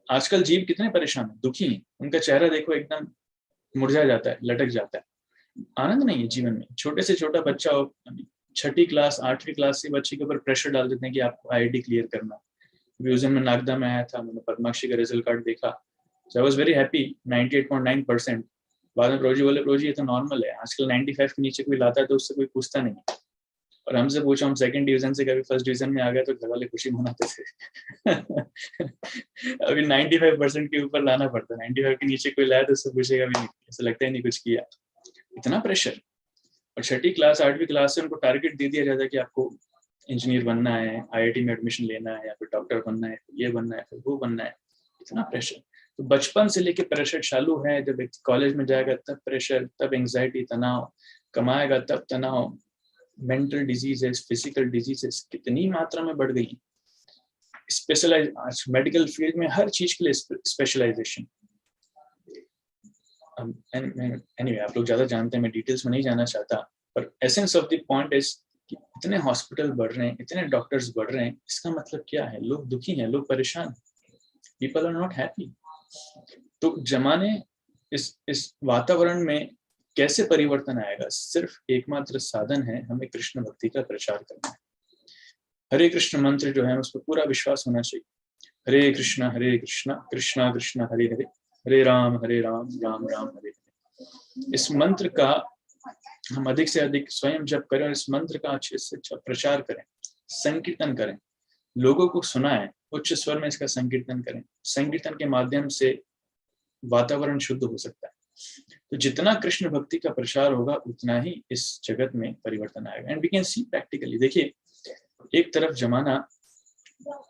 आजकल जीव कितने परेशान है, दुखी हैं. उनका चेहरा देखो एकदम मुरझा जाता है, लटक जाता है. आनंद नहीं है जीवन में. छोटे से छोटा बच्चा हो, 6ठी क्लास 8वीं क्लास से बच्चे के ऊपर प्रेशर डाल देते हैं कि आपको IIT क्लियर करना. उस दिन में नागदा में आया था, मैंने पद्माक्षी का रिजल्ट कार्ड देखा. सो आई वाज वेरी हैप्पी, 98.9%. बाद में प्रोजी बोले, प्रोजी ये तो नॉर्मल है, आजकल 95 के नीचे कोई लाता है तो उससे कोई पूछता नहीं. और हमसे पूछा, हम 2nd डिवीजन से कभी 1st डिवीजन में आ गए तो घर वाले खुशी मनाते थे. अभी 95% के ऊपर लाना पड़ता है. 95 के नीचे कोई लाया तो उससे पूछेगा भी नहीं, ऐसा लगता ही नहीं कुछ किया. इतना प्रेशर. और 6ठी क्लास 8वीं क्लास से उनको टारगेट दे दिया जाता है कि आपको इंजीनियर बनना है, IIT में एडमिशन लेना है, या फिर डॉक्टर बनना है, ये बनना है, फिर वो बनना है. इतना प्रेशर. तो बचपन से लेके प्रेशर चालू है. जब एक कॉलेज में जाएगा तब प्रेशर, तब एंजाइटी, तनाव. कमाएगा तब तनाव. मेंटल डिजीजेस, फिजिकल डिजीजेस कितनी मात्रा में बढ़ गई. स्पेशलाइज, आज मेडिकल फील्ड में हर चीज के लिए स्पेशलाइजेशन. एनीवे, आप लोग ज्यादा जानते हैं, मैं डिटेल्स में नहीं जाना चाहता. पर essence of the point is कि इतने हॉस्पिटल बढ़ रहे हैं, इतने डॉक्टर्स बढ़ रहे हैं. इसका मतलब क्या है? लोग दुखी हैं, लोग परेशान हैं. People are not happy. तो जमाने, इस वातावरण में कैसे परिवर्तन आएगा? सिर्फ एकमात्र साधन है, हमें कृष्ण भक्ति का प्रचार करना है. हरे कृष्ण मंत्र जो है उस पर पूरा विश्वास होना चाहिए। हरे कृष्णा कृष्णा कृष्णा हरे हरे, हरे राम राम राम हरे हरे। इस मंत्र का हम अधिक से अधिक स्वयं जप करें और इस मंत्र का अच्छे से प्रचार करें, संकीर्तन करें, लोगों को सुनाएं, उच्च स्वर में इसका संकीर्तन करें। संकीर्तन के माध्यम से वातावरण शुद्ध हो सकता है। तो जितना कृष्ण भक्ति का प्रचार होगा उतना ही इस जगत में परिवर्तन आएगा। And we can see practically, देखिए एक तरफ जमाना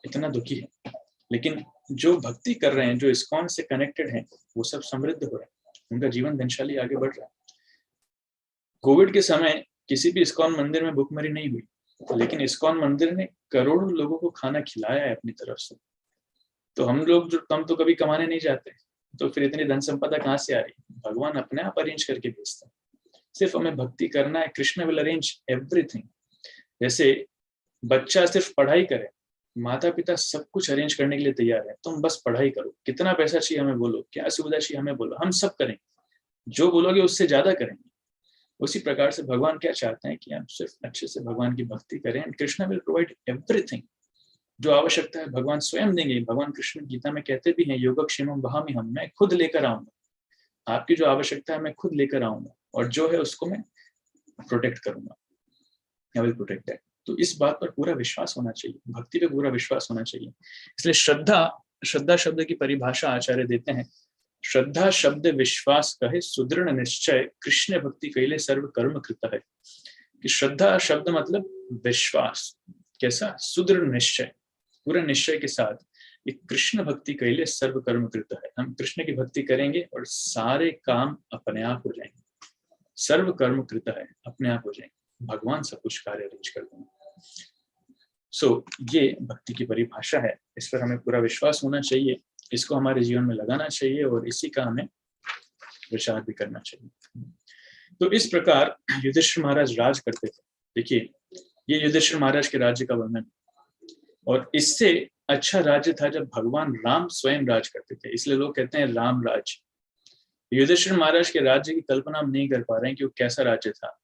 इतना दुखी है, लेकिन जो भक्ति कर रहे हैं, जो इस्कॉन से कनेक्टेड हैं, वो सब समृद्ध हो रहे हैं, उनका जीवन धनशाली आगे बढ़ रहा है। कोविड के समय किसी भी इस्कॉन मंदिर में भूखमरी नहीं हुई, लेकिन इस्कॉन मंदिर ने करोड़ों लोगों को खाना खिलाया है अपनी तरफ से। तो हम लोग तो कभी कमाने नहीं जाते, तो फिर इतनी धन संपदा कहाँ से आ रही? भगवान अपने आप अरेंज करके भेजते हैं, सिर्फ हमें भक्ति करना है। Krishna will arrange everything. जैसे बच्चा सिर्फ पढ़ाई करे, माता पिता सब कुछ अरेंज करने के लिए तैयार है, तुम बस पढ़ाई करो, कितना पैसा चाहिए हमें बोलो, क्या सुविधा चाहिए हमें बोलो, हम सब करेंगे, जो बोलोगे उससे ज्यादा करेंगे। उसी प्रकार से भगवान क्या चाहते हैं कि हम सिर्फ अच्छे से भगवान की भक्ति करें, and Krishna will provide everything. जो आवश्यकता है भगवान स्वयं देंगे। भगवान कृष्ण गीता में कहते भी हैं, योगक्षेमम वहामि हम, मैं खुद लेकर आऊंगा, आपकी जो आवश्यकता है मैं खुद लेकर आऊंगा, और जो है उसको मैं प्रोटेक्ट करूंगा, आई विल प्रोटेक्ट दैट। तो इस बात पर पूरा विश्वास होना चाहिए, भक्ति पे पूरा विश्वास होना चाहिए। इसलिए श्रद्धा शब्द की परिभाषा आचार्य देते हैं, श्रद्धा शब्द विश्वास कहे, सुदृढ़ निश्चय, कृष्ण भक्ति कैले सर्व कर्म कृत है। कि श्रद्धा शब्द मतलब विश्वास, कैसा? सुदृढ़ निश्चय, पूरे निश्चय के साथ, ये कृष्ण भक्ति कैले सर्व कर्म कृत है। हम कृष्ण की भक्ति करेंगे और सारे काम अपने आप हो जाएंगे, सर्व कर्म कृत है, अपने आप हो जाएंगे, भगवान सब कुछ कार्य अरेंज कर देंगे। ये भक्ति की परिभाषा है, इस पर हमें पूरा विश्वास होना चाहिए, इसको हमारे जीवन में लगाना चाहिए और इसी का हमें प्रचार भी करना चाहिए। तो इस प्रकार युधिष्ठिर महाराज राज करते थे। देखिए ये युधिष्ठिर महाराज के राज्य का वर्णन, और इससे अच्छा राज्य था जब भगवान राम स्वयं राज करते थे, इसलिए लोग कहते हैं राम राज्य। युधिष्ठिर महाराज के राज्य की कल्पना हम नहीं कर पा रहे हैं कि वो कैसा राज्य था।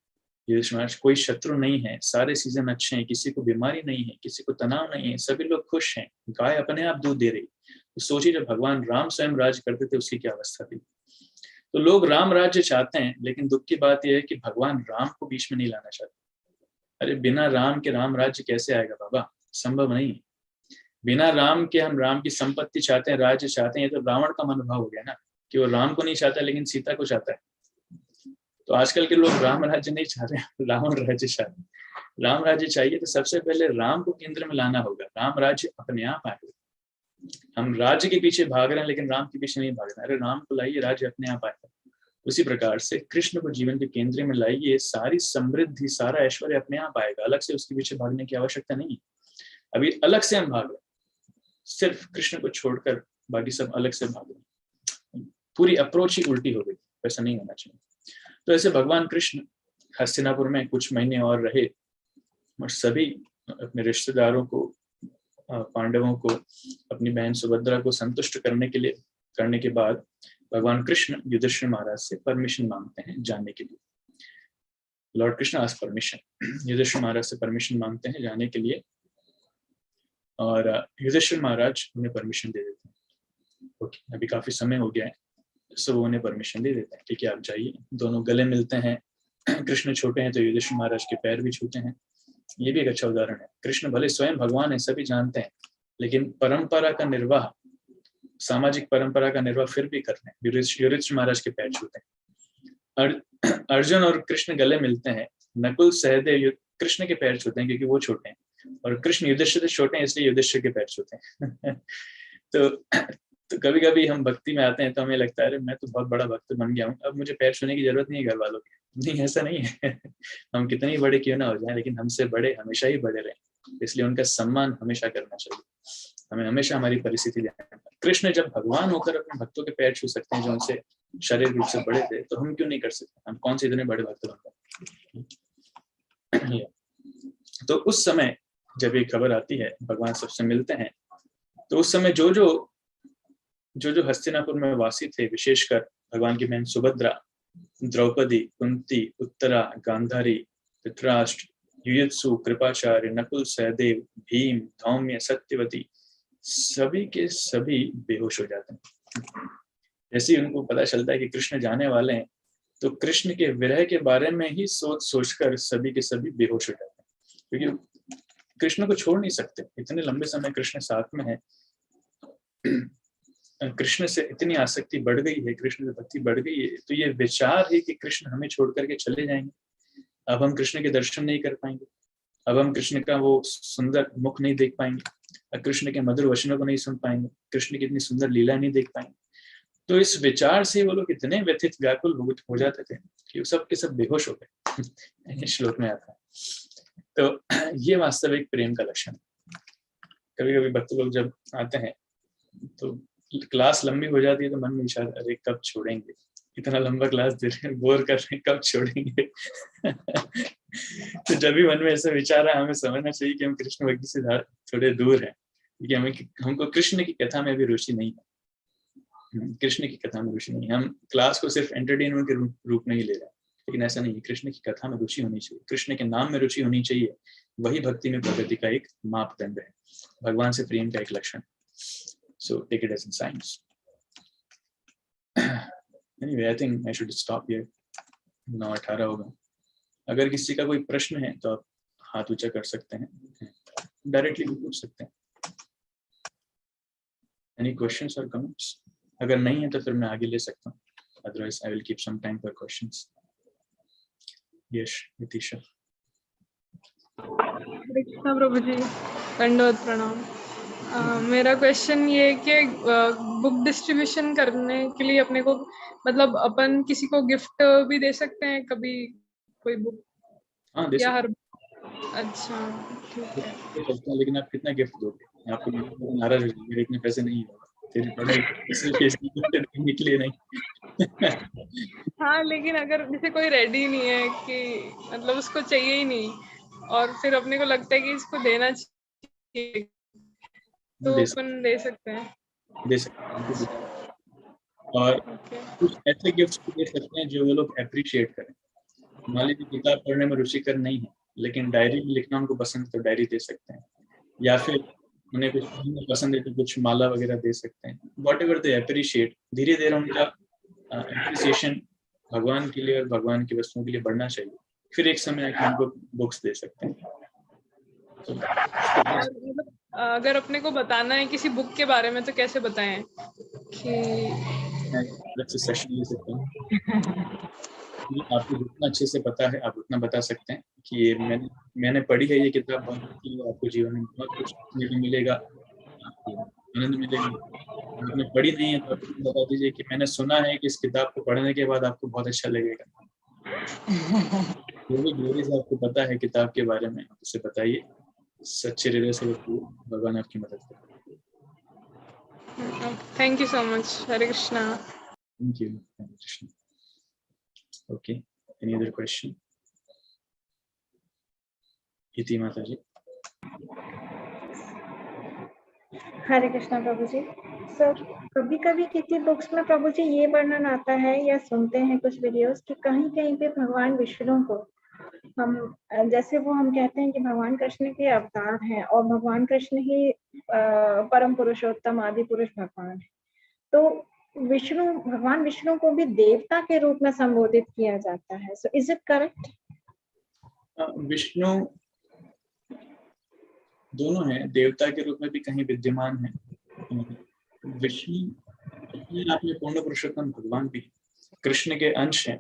युधिष्ठिर महाराज, कोई शत्रु नहीं है, सारे सीजन अच्छे हैं, किसी को बीमारी नहीं है, किसी को तनाव नहीं है, सभी लोग खुश हैं, गाय अपने आप दूध दे रही। तो सोचिए जब भगवान राम स्वयं राज करते थे उसकी क्या अवस्था थी। तो लोग राम राज्य चाहते हैं, लेकिन दुख की बात यह है कि भगवान राम को बीच में नहीं लाना चाहते। अरे बिना राम के राम राज्य कैसे आएगा बाबा? संभव नहीं। बिना राम के हम राम की संपत्ति चाहते हैं, राज्य चाहते हैं, ये तो रावण का मनोभाव हो गया ना, कि वो राम को नहीं चाहता लेकिन सीता को चाहता है। तो आजकल के लोग राम राज्य नहीं चाह रहे, रावण राज्य चाहते हैं। राम राज्य चाहिए तो सबसे पहले राम को केंद्र में लाना होगा, राम राज्य अपने आप आएगा। हम राज्य के पीछे भाग रहे हैं लेकिन राम के पीछे नहीं भाग रहे। अरे राम को लाइए, राज्य अपने आप आएगा। उसी प्रकार से कृष्ण को जीवन के केंद्र में लाइए, सारी समृद्धि, सारा ऐश्वर्य अपने आप आएगा, अलग से उसके पीछे भागने की आवश्यकता नहीं है। अभी अलग से हम भाग रहे, सिर्फ कृष्ण को छोड़कर बाकी सब अलग से भाग रहे, पूरी अप्रोच ही उल्टी हो गई, वैसा नहीं होना चाहिए। तो ऐसे भगवान कृष्ण हस्तिनापुर में कुछ महीने और रहे और सभी अपने रिश्तेदारों को, पांडवों को, अपनी बहन सुभद्रा को संतुष्ट करने के बाद भगवान कृष्ण युधिष्ठिर महाराज से परमिशन मांगते हैं जाने के लिए। लॉर्ड कृष्ण आज परमिशन, युधिष्ठिर महाराज से परमिशन मांगते हैं जाने के लिए, और युधिष्ठिर महाराज उन्हें परमिशन दे देते हैं। ओके, अभी काफी समय हो गया है, सो वो उन्हें परमिशन दे देते हैं, ठीक है आप जाइए। दोनों गले मिलते हैं। कृष्ण छोटे हैं तो युधिष्ठिर महाराज के पैर भी छूते हैं। ये भी एक अच्छा उदाहरण है। कृष्ण भले स्वयं भगवान है, सभी जानते हैं, लेकिन परंपरा का निर्वाह, सामाजिक परंपरा का निर्वाह फिर भी कर रहे हैं, युधिष्ठिर महाराज के पैर छूते हैं। अर्जुन और कृष्ण गले मिलते हैं, नकुल सहदेव कृष्ण के पैर छूते हैं क्योंकि वो छोटे हैं, और कृष्ण युधिष्ठिर से छोटे हैं इसलिए युधिष्ठिर के पैर छूते हैं। तो कभी कभी हम भक्ति में आते हैं तो हमें लगता है अरे मैं तो बहुत बड़ा भक्त बन गया हूँ, अब मुझे पैर छूने की जरूरत नहीं है घर वालों की। नहीं, ऐसा नहीं है। हम कितने ही बड़े क्यों ना हो जाएं, लेकिन हमसे बड़े हमेशा ही बड़े रहें, इसलिए उनका सम्मान हमेशा करना चाहिए। हमें हमेशा हमारी परिस्थिति ध्यान। कृष्ण जब भगवान होकर अपने भक्तों के पैर छू सकते हैं जो उनसे शारीरिक रूप से बड़े थे, तो हम क्यों नहीं कर सकते? हम कौन से इतने बड़े भक्त बन गए? तो उस समय जब ये खबर आती है, भगवान सबसे मिलते हैं, तो उस समय जो जो हस्तिनापुर में वासी थे, विशेषकर भगवान की बहन सुभद्रा, द्रौपदी, कुंती, उत्तरा, गांधारी, धृतराष्ट्र, युयुत्सु, कृपाचार्य, नकुल, सहदेव, भीम, धौम्य, सत्यवती, सभी के सभी बेहोश हो जाते हैं। जैसे ही उनको पता चलता है कि कृष्ण जाने वाले हैं, तो कृष्ण के विरह के बारे में ही सोचकर सभी के सभी बेहोश हो जाते हैं, क्योंकि कृष्ण को छोड़ नहीं सकते। इतने लंबे समय कृष्ण साथ में है, कृष्ण से इतनी आसक्ति बढ़ गई है, कृष्ण से भक्ति बढ़ गई है, तो ये विचार है कि कृष्ण हमें छोड़ करके चले जाएंगे, अब हम कृष्ण के दर्शन नहीं कर पाएंगे, अब हम कृष्ण का वो सुंदर मुख नहीं देख पाएंगे, कृष्ण के मधुर वचनों को नहीं सुन पाएंगे, कृष्ण की इतनी सुंदर लीला नहीं देख पाएंगे। तो इस विचार से वो लोग इतने व्यथित व्याकुल हो जाते थे कि वो सब के सब बेहोश हो गए। श्लोक में आता है। तो ये वास्तविक प्रेम का लक्षण है। कभी कभी भक्त लोग जब आते हैं तो क्लास लंबी हो जाती है, तो मन में विचार, अरे कब छोड़ेंगे, इतना लंबा क्लास दे रहे हैं, बोर कर रहे हैं, कब छोड़ेंगे। तो जब भी मन में ऐसा विचार है, हमें समझना चाहिए कि हम कृष्ण भक्ति से थोड़े दूर हैं, क्योंकि हमको कृष्ण की कथा में भी रुचि नहीं है। कृष्ण की कथा में रुचि नहीं, हम क्लास को सिर्फ एंटरटेनमेंट के रूप में ही ले रहे हैं, लेकिन ऐसा नहीं है। कृष्ण की कथा में रुचि होनी चाहिए, कृष्ण के नाम में रुचि होनी चाहिए, वही भक्ति में प्रगति का एक मापदंड है, भगवान से प्रेम का एक लक्षण। So take it as in science. Anyway, I think I should stop here. 9:18 होगा। अगर किसी का कोई प्रश्न है तो आप हाथ ऊंचा कर सकते हैं, डायरेक्टली भी पूछ सकते हैं। Any questions or comments? अगर नहीं है तो फिर मैं आगे ले सकता हूँ, otherwise I will keep some time for questions. Yes, Nitisha. Krishna प्रभु जी, दंडवत प्रणाम। मेरा क्वेश्चन ये है कि बुक डिस्ट्रीब्यूशन करने के लिए अपने को, मतलब अपन किसी को गिफ्ट भी दे सकते हैं कभी कोई बुक? हाँ, दे या हर सकते। अच्छा, ठीक है। लेकिन आप कितना गिफ्ट दोगे? आपको नाराज हो जाएंगे, मेरे इतने पैसे नहीं है, तेरी पढ़ाई देने के लिए नहीं। हाँ, लेकिन अगर जैसे कोई रेडी नहीं है कि मतलब उसको चाहिए ही नहीं, और फिर अपने को लगता है कि इसको देना चाहिए, तो अपन दे सकते हैं। दे सकते हैं। और कुछ ऐसे गिफ्ट्स भी दे सकते हैं जो वो लोग अप्रिशिएट करें। मान लीजिए किताब पढ़ने में रुचिकर नहीं है, लेकिन डायरी में लिखना उनको पसंद है, तो डायरी दे सकते हैं, या फिर उन्हें कुछ पसंद है तो कुछ माला वगैरह दे सकते हैं। वॉट एवर दे अप्रिशिएट, धीरे धीरे उनका अप्रिसिएशन भगवान के लिए और भगवान की वस्तुओं के लिए बढ़ना चाहिए, फिर एक समय आके उनको बुक्स दे सकते हैं। अगर अपने को बताना है किसी बुक के बारे में तो कैसे बताएं कि सेशन ले सकते हैं। आपको जितना अच्छे से पता है आप उतना बता सकते हैं कि ये मैंने पढ़ी है, ये किताब बहुत अच्छी है, आपको जीवन में बहुत कुछ सीखने को मिलेगा, आपको आनंद मिलेगा। आपने पढ़ी नहीं है तो आप बता दीजिए कि मैंने सुना है कि इस किताब को पढ़ने के बाद आपको बहुत अच्छा लगेगा। जो भी ग्लोरी से आपको पता है किताब के बारे में, आप उसे बताइए, सच्चे हृदय से, भगवान आपकी मदद करें। Thank you so much. Hare Krishna. Thank you. Hare Krishna. Okay, any other question? इति माता जी। हरे कृष्णा प्रभु जी। सर, कभी कभी किसी बुक्स में प्रभु जी ये वर्णन आता है या सुनते हैं कुछ वीडियोस कि कहीं कहीं पे भगवान विष्णु को हम, जैसे वो हम कहते हैं कि भगवान कृष्ण के अवतार हैं और भगवान कृष्ण ही परम पुरुषोत्तम आदि पुरुष भगवान है, तो भगवान विष्णु को भी देवता के रूप में संबोधित किया जाता है। So is it correct? Vishnu दोनों हैं, देवता के रूप में भी कहीं विद्यमान है। विष्णु अपने आप में पूर्ण पुरुषोत्तम भगवान भी कृष्ण के अंश हैं,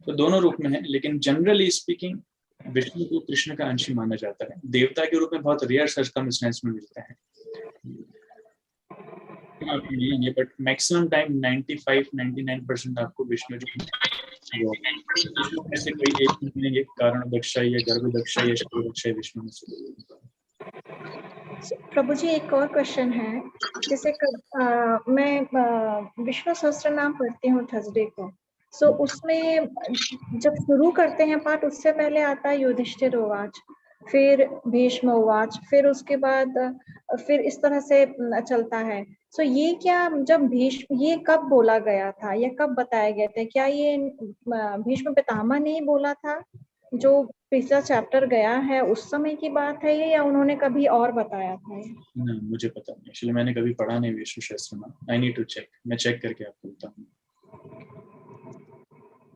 तो दोनों रूप में है, लेकिन जनरली स्पीकिंग विष्णु को कृष्ण का अंश माना जाता है। देवता के रूप में बहुत रेयर सर्कमस्टेंस में मिलते हैं, बट मैक्सिमम टाइम 95-99% आपको विष्णु जी में से कोई एक मिलेंगे, कारण दक्षा या गर्भ दक्षा या शत्रु दक्षा विष्णु में से। प्रभु जी, एक और क्वेश्चन है। जैसे मैं विष्णु सहस्त्र नाम पढ़ती हूँ थर्सडे को, सो उसमें जब शुरू करते हैं पाठ, उससे पहले आता है युधिष्ठिर उवाच, फिर भीष्म उवाच, फिर उसके बाद फिर इस तरह से चलता है। सो ये क्या, जब भीष्म, ये कब बोला गया था या कब बताया गया था? क्या ये भीष्म पितामह ने ही बोला था जो पिछला चैप्टर गया है उस समय की बात है ये, या उन्होंने कभी और बताया था? नहीं, मुझे पता नहीं, एक्चुअली मैंने कभी पढ़ा नहीं विष्णु शास्त्र में। आई नीड टू चेक, मैं चेक करके आपको बताऊंगा।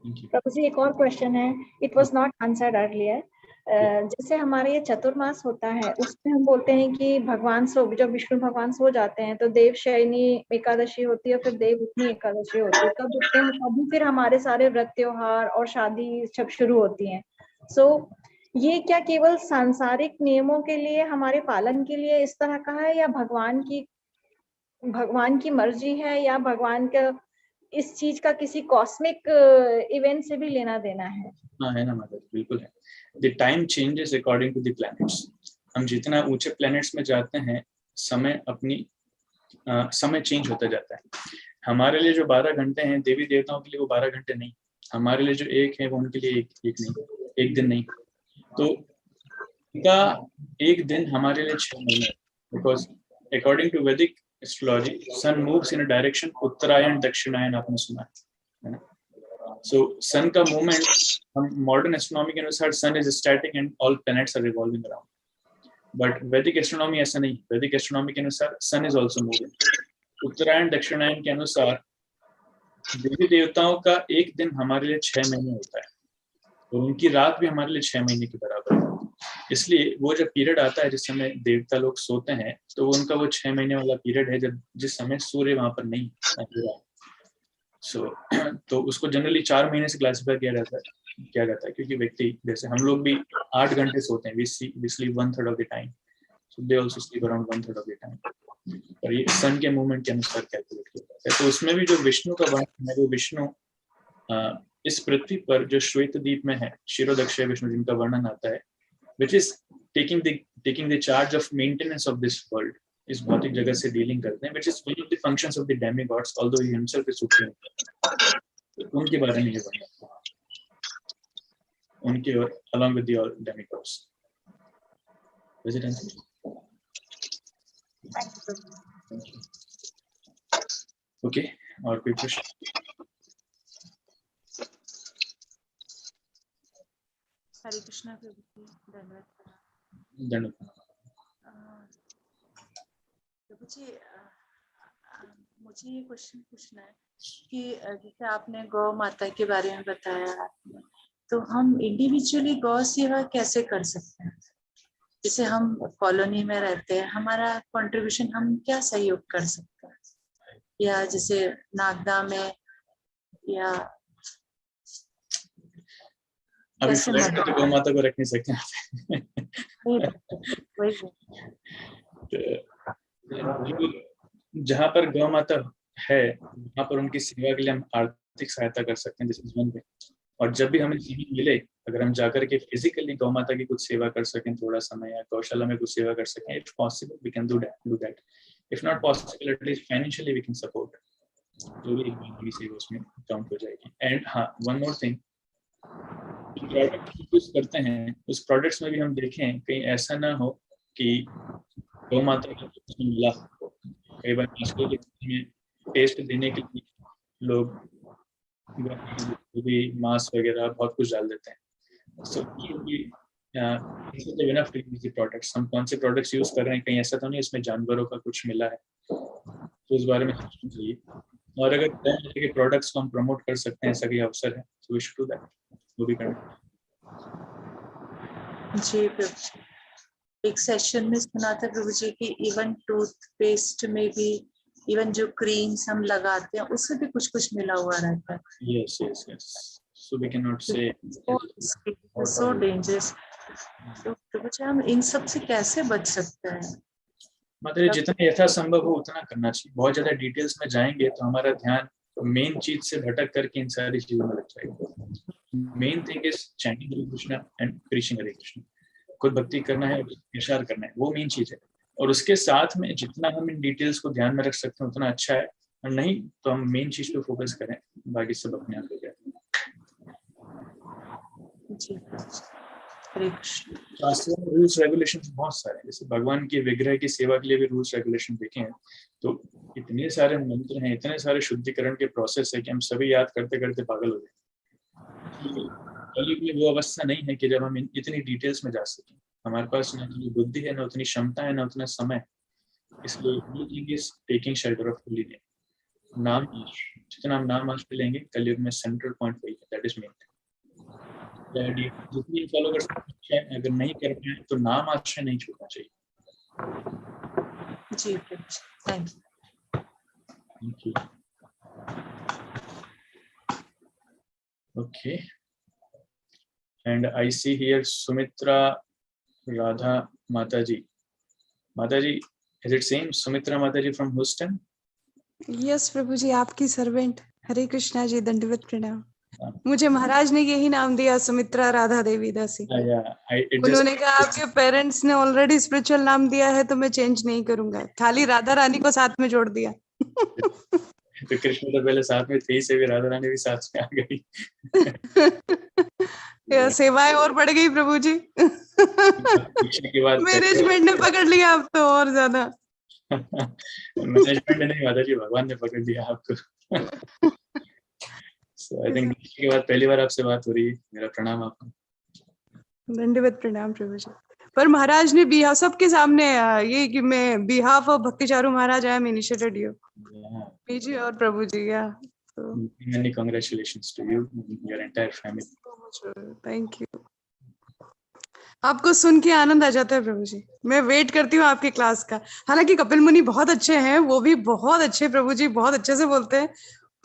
प्रभु जी एक और क्वेश्चन है, it was not answered earlier. जैसे हमारे ये चतुर्मास होता है उसमें हम बोलते हैं कि भगवान सो, जब विष्णु भगवान सो जाते हैं तो देव शयनी एकादशी होती है, फिर देव उठनी एकादशी होती है, तब उठते हैं, तभी फिर हमारे सारे व्रत त्योहार और शादी सब शुरू होती हैं। सो ये क्या केवल सांसारिक नियमों के लिए, हमारे पालन के लिए इस तरह का है, या भगवान की मर्जी है, या भगवान का इस चीज का किसी कॉस्मिक इवेंट से भी लेना देना है? हाँ है ना माता, बिल्कुल है। The time changes according to the planets. हम जितना ऊंचे प्लैनेट्स में जाते हैं, समय चेंज होता जाता है। हमारे लिए जो 12 घंटे हैं, देवी देवताओं के लिए वो 12 घंटे नहीं। हमारे लिए जो एक है वो उनके लिए एक नहीं, एक दिन नहीं। तो उनका एक दिन हमारे लिए 6 महीने, because according to Vedic astrology sun moves in a direction Uttarayan Dakshinayan, आपने सुना है ना? सो सन का मूवमेंट, हम मॉडर्न एस्ट्रोनॉमी के अनुसार sun is static and all planets are revolving around, but Vedic astronomy ऐसा नहीं। वैदिक एस्ट्रोनॉमी के अनुसार सन इज ऑल्सो मूविंग। उत्तरायण दक्षिणायन के अनुसार देवी देवताओं का एक दिन हमारे लिए 6 महीने होता है, और उनकी रात भी हमारे लिए 6 महीने के बराबर है। इसलिए वो जब पीरियड आता है जिस समय देवता लोग सोते हैं, तो वो उनका वो 6 महीने वाला पीरियड है, जब जिस समय सूर्य वहां पर नहीं है। तो उसको जनरली 4 महीने से क्लासिफाई किया जाता है, क्योंकि व्यक्ति, जैसे हम लोग भी 8 घंटे सोते हैं, we sleep 1/3 of the time, so they also sleep around 1/3 of the time. और ये सन के मूवमेंट के अनुसार कैलकुलेट किया जाता है। तो उसमें भी जो विष्णु का वर्णन है, वो विष्णु इस पृथ्वी पर जो श्वेत द्वीप में है, शिरोदक्षय विष्णु जिनका वर्णन आता है, which is taking the charge of maintenance of this world, इस भौतिक जगत से डीलिंग करते हैं, which is one of the functions of the demigods, although he himself is supreme। उनके बारे में ये वर्णन, उनके और along with the all demigods। Was it answered? Okay, और कोई प्रश्न? हरे कृष्णा प्रभु जी, धन्यवाद। प्रभु जी मुझे ये क्वेश्चन पूछना है कि जैसे आपने गौ माता के बारे में बताया, तो हम इंडिविजुअली गौ सेवा कैसे कर सकते हैं? जैसे हम कॉलोनी में रहते हैं, हमारा कंट्रीब्यूशन हम क्या सहयोग कर सकते हैं, या जैसे नागदा में, या अभी फ्लैट में तो गौ माता को रख नहीं सकते जहाँ पर गौ माता है वहाँ पर उनकी सेवा के लिए हम आर्थिक सहायता कर सकते हैं, जैसे जीवन में। और जब भी हमें समय मिले, अगर हम जाकर के फिजिकली गौ माता की कुछ सेवा कर सकें, थोड़ा समय, या गौशाला में कुछ सेवा कर सकें, if possible we can do that. If not possible, at least financially we can support, जो भी एक सेवा उसमें काउंट हो जाएगी। एंड हाँ, one more thing, product use करते हैं उस प्रोडक्ट्स में भी हम देखें कहीं ऐसा ना हो कि गौ माता का कुछ मिला। कई बार आजकल के टेस्ट देने के लिए लोग भी मांस वगैरह बहुत कुछ डाल देते हैं। सो प्रोडक्ट्स, हम कौन से प्रोडक्ट्स यूज कर रहे हैं, कहीं ऐसा तो नहीं इसमें जानवरों का कुछ मिला है, तो उस बारे में सोचना चाहिए। और अगर गौ माता के प्रोडक्ट्स को हम प्रमोट कर सकते हैं, ऐसा कोई अवसर है, तो वी शुड डू दैट, वो भी करना। जी प्रभु जी, एक सेशन में सुना था प्रभु जी कि इवन टूथपेस्ट में भी, इवन जो क्रीम्स हम लगाते हैं उसमें भी कुछ कुछ मिला हुआ रहता है। Yes yes yes, so we can not say so dangerous. तो प्रभु जी हम इन सब से कैसे बच सकते हैं? मतलब जितना यथासंभव हो उतना करना चाहिए। बहुत ज्यादा डिटेल्स में जाएंगे तो हमारा ध्यान मेन चीज से भटक करके इन सारी चीजों में लग जाएगा। Main thing is chanting Hare Krishna and preaching Hare Krishna. खुद भक्ति करना है, प्रचार करना है, वो मेन चीज है। और उसके साथ में जितना हम इन डिटेल्स को ध्यान में रख सकते हैं उतना अच्छा है, और नहीं तो हम मेन चीज पे फोकस करें, बाकी सब अपने आप हो जाए। शास्त्रों में रूल्स रेगुलेशन बहुत सारे हैं, जैसे भगवान के विग्रह की सेवा के लिए भी रूल्स रेगुलेशन देखे हैं, तो इतने सारे मंत्र हैं, इतने सारे शुद्धिकरण के प्रोसेस है कि हम सभी याद करते करते पागल हो गए। कलयुग में वो अवस्था नहीं है कि जब हम इतनी डिटेल्स में जा सकें। हमारे पास ना उतनी बुद्धि है, ना उतनी क्षमता है, ना उतना समय। इसलिए taking shelter of holy name, नाम जितना हम नाम आश्रय लेंगे कलयुग में सेंट्रल पॉइंट वही है, दैट इज मेन। जितनी फॉलो कर सकते हैं, अगर नहीं कर पाए तो नाम आश्रय नहीं छूटना चाहिए। जी thank you. Okay, and I see here Sumitra Radha Mataji. Mataji, is it same Sumitra Mataji from Houston? Yes प्रभु जी, आपकी सर्वेंट। हरे कृष्णा जी, दंडवत प्रणाम। मुझे महाराज ने यही नाम दिया, सुमित्रा राधा देवी दासी। उन्होंने कहा आपके पेरेंट्स ने ऑलरेडी स्पिरिचुअल नाम दिया है तो मैं चेंज नहीं करूंगा, खाली राधा रानी को साथ में जोड़ दिया। तो कृष्ण तो पहले साथ में थी, से भी राधा रानी भी साथ में आ गई। सेवाएं और बढ़ गई प्रभु जी। मैनेजमेंट ने पकड़ लिया अब तो और ज्यादा। मैनेजमेंट ने नहीं, माता जी भगवान ने पकड़ लिया आपको। So, I think के बाद पहली बार आपसे बात हो रही है। मेरा प्रणाम आपको। दंडवत प्रणाम प्रभु जी। पर महाराज ने बिहाफ सबके सामने ये कि मैं बिहाफ ऑफ भक्ति चारू महाराज आई एम इनिशिएटेड यू जी और प्रभु जी। या many congratulations to you and your entire family. Thank you. आपको सुन के आनंद आ जाता है प्रभु जी। मैं वेट करती हूँ आपके क्लास का। हालांकि कपिल मुनि बहुत अच्छे हैं, वो भी बहुत अच्छे प्रभु जी, बहुत अच्छे से बोलते हैं,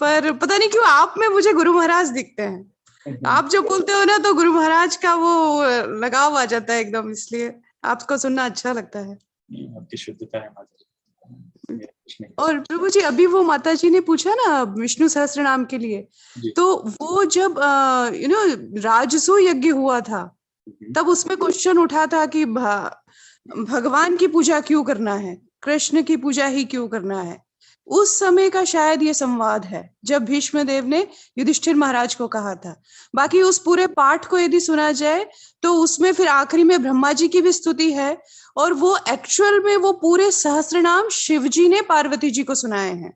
पर पता नहीं क्यों आप में मुझे गुरु महाराज दिखते हैं। आप जो बोलते हो ना तो गुरु महाराज का वो लगाव आ जाता है एकदम, इसलिए आपको सुनना अच्छा लगता है। आपकी शुद्धता है माता जी। और प्रभु जी अभी वो माता जी ने पूछा ना विष्णु सहस्त्र नाम के लिए, तो वो जब राजसू यज्ञ हुआ था तब उसमें क्वेश्चन उठा था कि भगवान की पूजा क्यों करना है, कृष्ण की पूजा ही क्यों करना है। उस समय का शायद ये संवाद है जब भीष्म देव ने युधिष्ठिर महाराज को कहा था। बाकी उस पूरे पाठ को यदि सुना जाए तो उसमें फिर आखिरी में ब्रह्मा जी की भी स्तुति है, और वो एक्चुअल में वो पूरे सहस्त्रनाम शिव जी ने पार्वती जी को सुनाए हैं।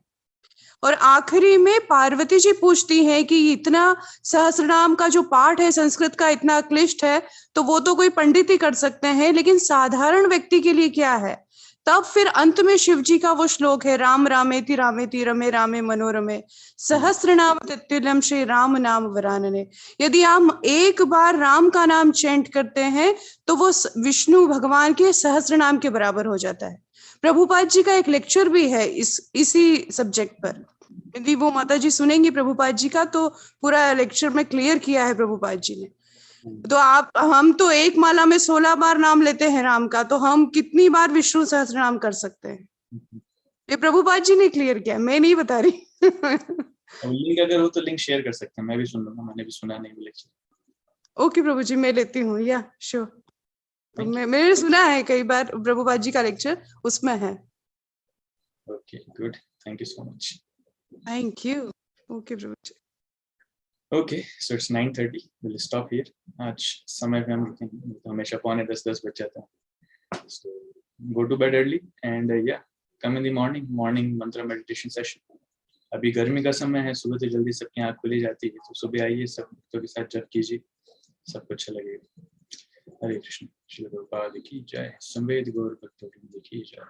और आखिरी में पार्वती जी पूछती हैं कि इतना सहस्त्रनाम का जो पाठ है संस्कृत का इतना क्लिष्ट है, तो वो तो कोई पंडित ही कर सकते हैं, लेकिन साधारण व्यक्ति के लिए क्या है। तब फिर अंत में शिव जी का वो श्लोक है, राम रामेति रामेति रमे रामे मनोरमे सहस्त्रनाम तत्तुल्यम श्री राम नाम वरानने। यदि आप एक बार राम का नाम चैंट करते हैं तो वो विष्णु भगवान के सहस्त्रनाम के बराबर हो जाता है। प्रभुपाद जी का एक लेक्चर भी है इसी सब्जेक्ट पर, यदि वो माता जी सुनेंगी प्रभुपाद जी का तो पूरा लेक्चर में क्लियर किया है प्रभुपाद जी ने। तो हम तो एक माला में 16 बार नाम लेते हैं राम का, तो हम कितनी बार विष्णु सहस्त्र नाम कर सकते हैं, ये प्रभुपाद जी ने क्लियर किया, मैं नहीं बता रही। लिंक अगर हो तो लिंक शेयर कर सकते हैं, मैं भी सुन लूंगा, मैंने भी सुना नहीं लेक्चर। ओके प्रभु जी, मैं लेती हूँ, या श्योर। तो मैंने सुना है कई बार प्रभुपाद जी का लेक्चर, उसमें है। Okay good, thank you so much. Thank you. Okay Prabhu ji. Okay, so it's 9:30. We'll stop here. आज समय पे हम रुकेंगे, तो हमेशा 9:45 बज जाता है। So go to bed early and yeah, come in the morning mantra meditation session. अभी गर्मी का समय है, सुबह तो जल्दी सबकी आँख खुली जाती है, तो सुबह आइए, सब भक्तों के साथ जप कीजिए, सबको अच्छा लगेगा। हरे कृष्ण। श्री प्रभुपाद की जय। संवेद गौर भक्तों की जय।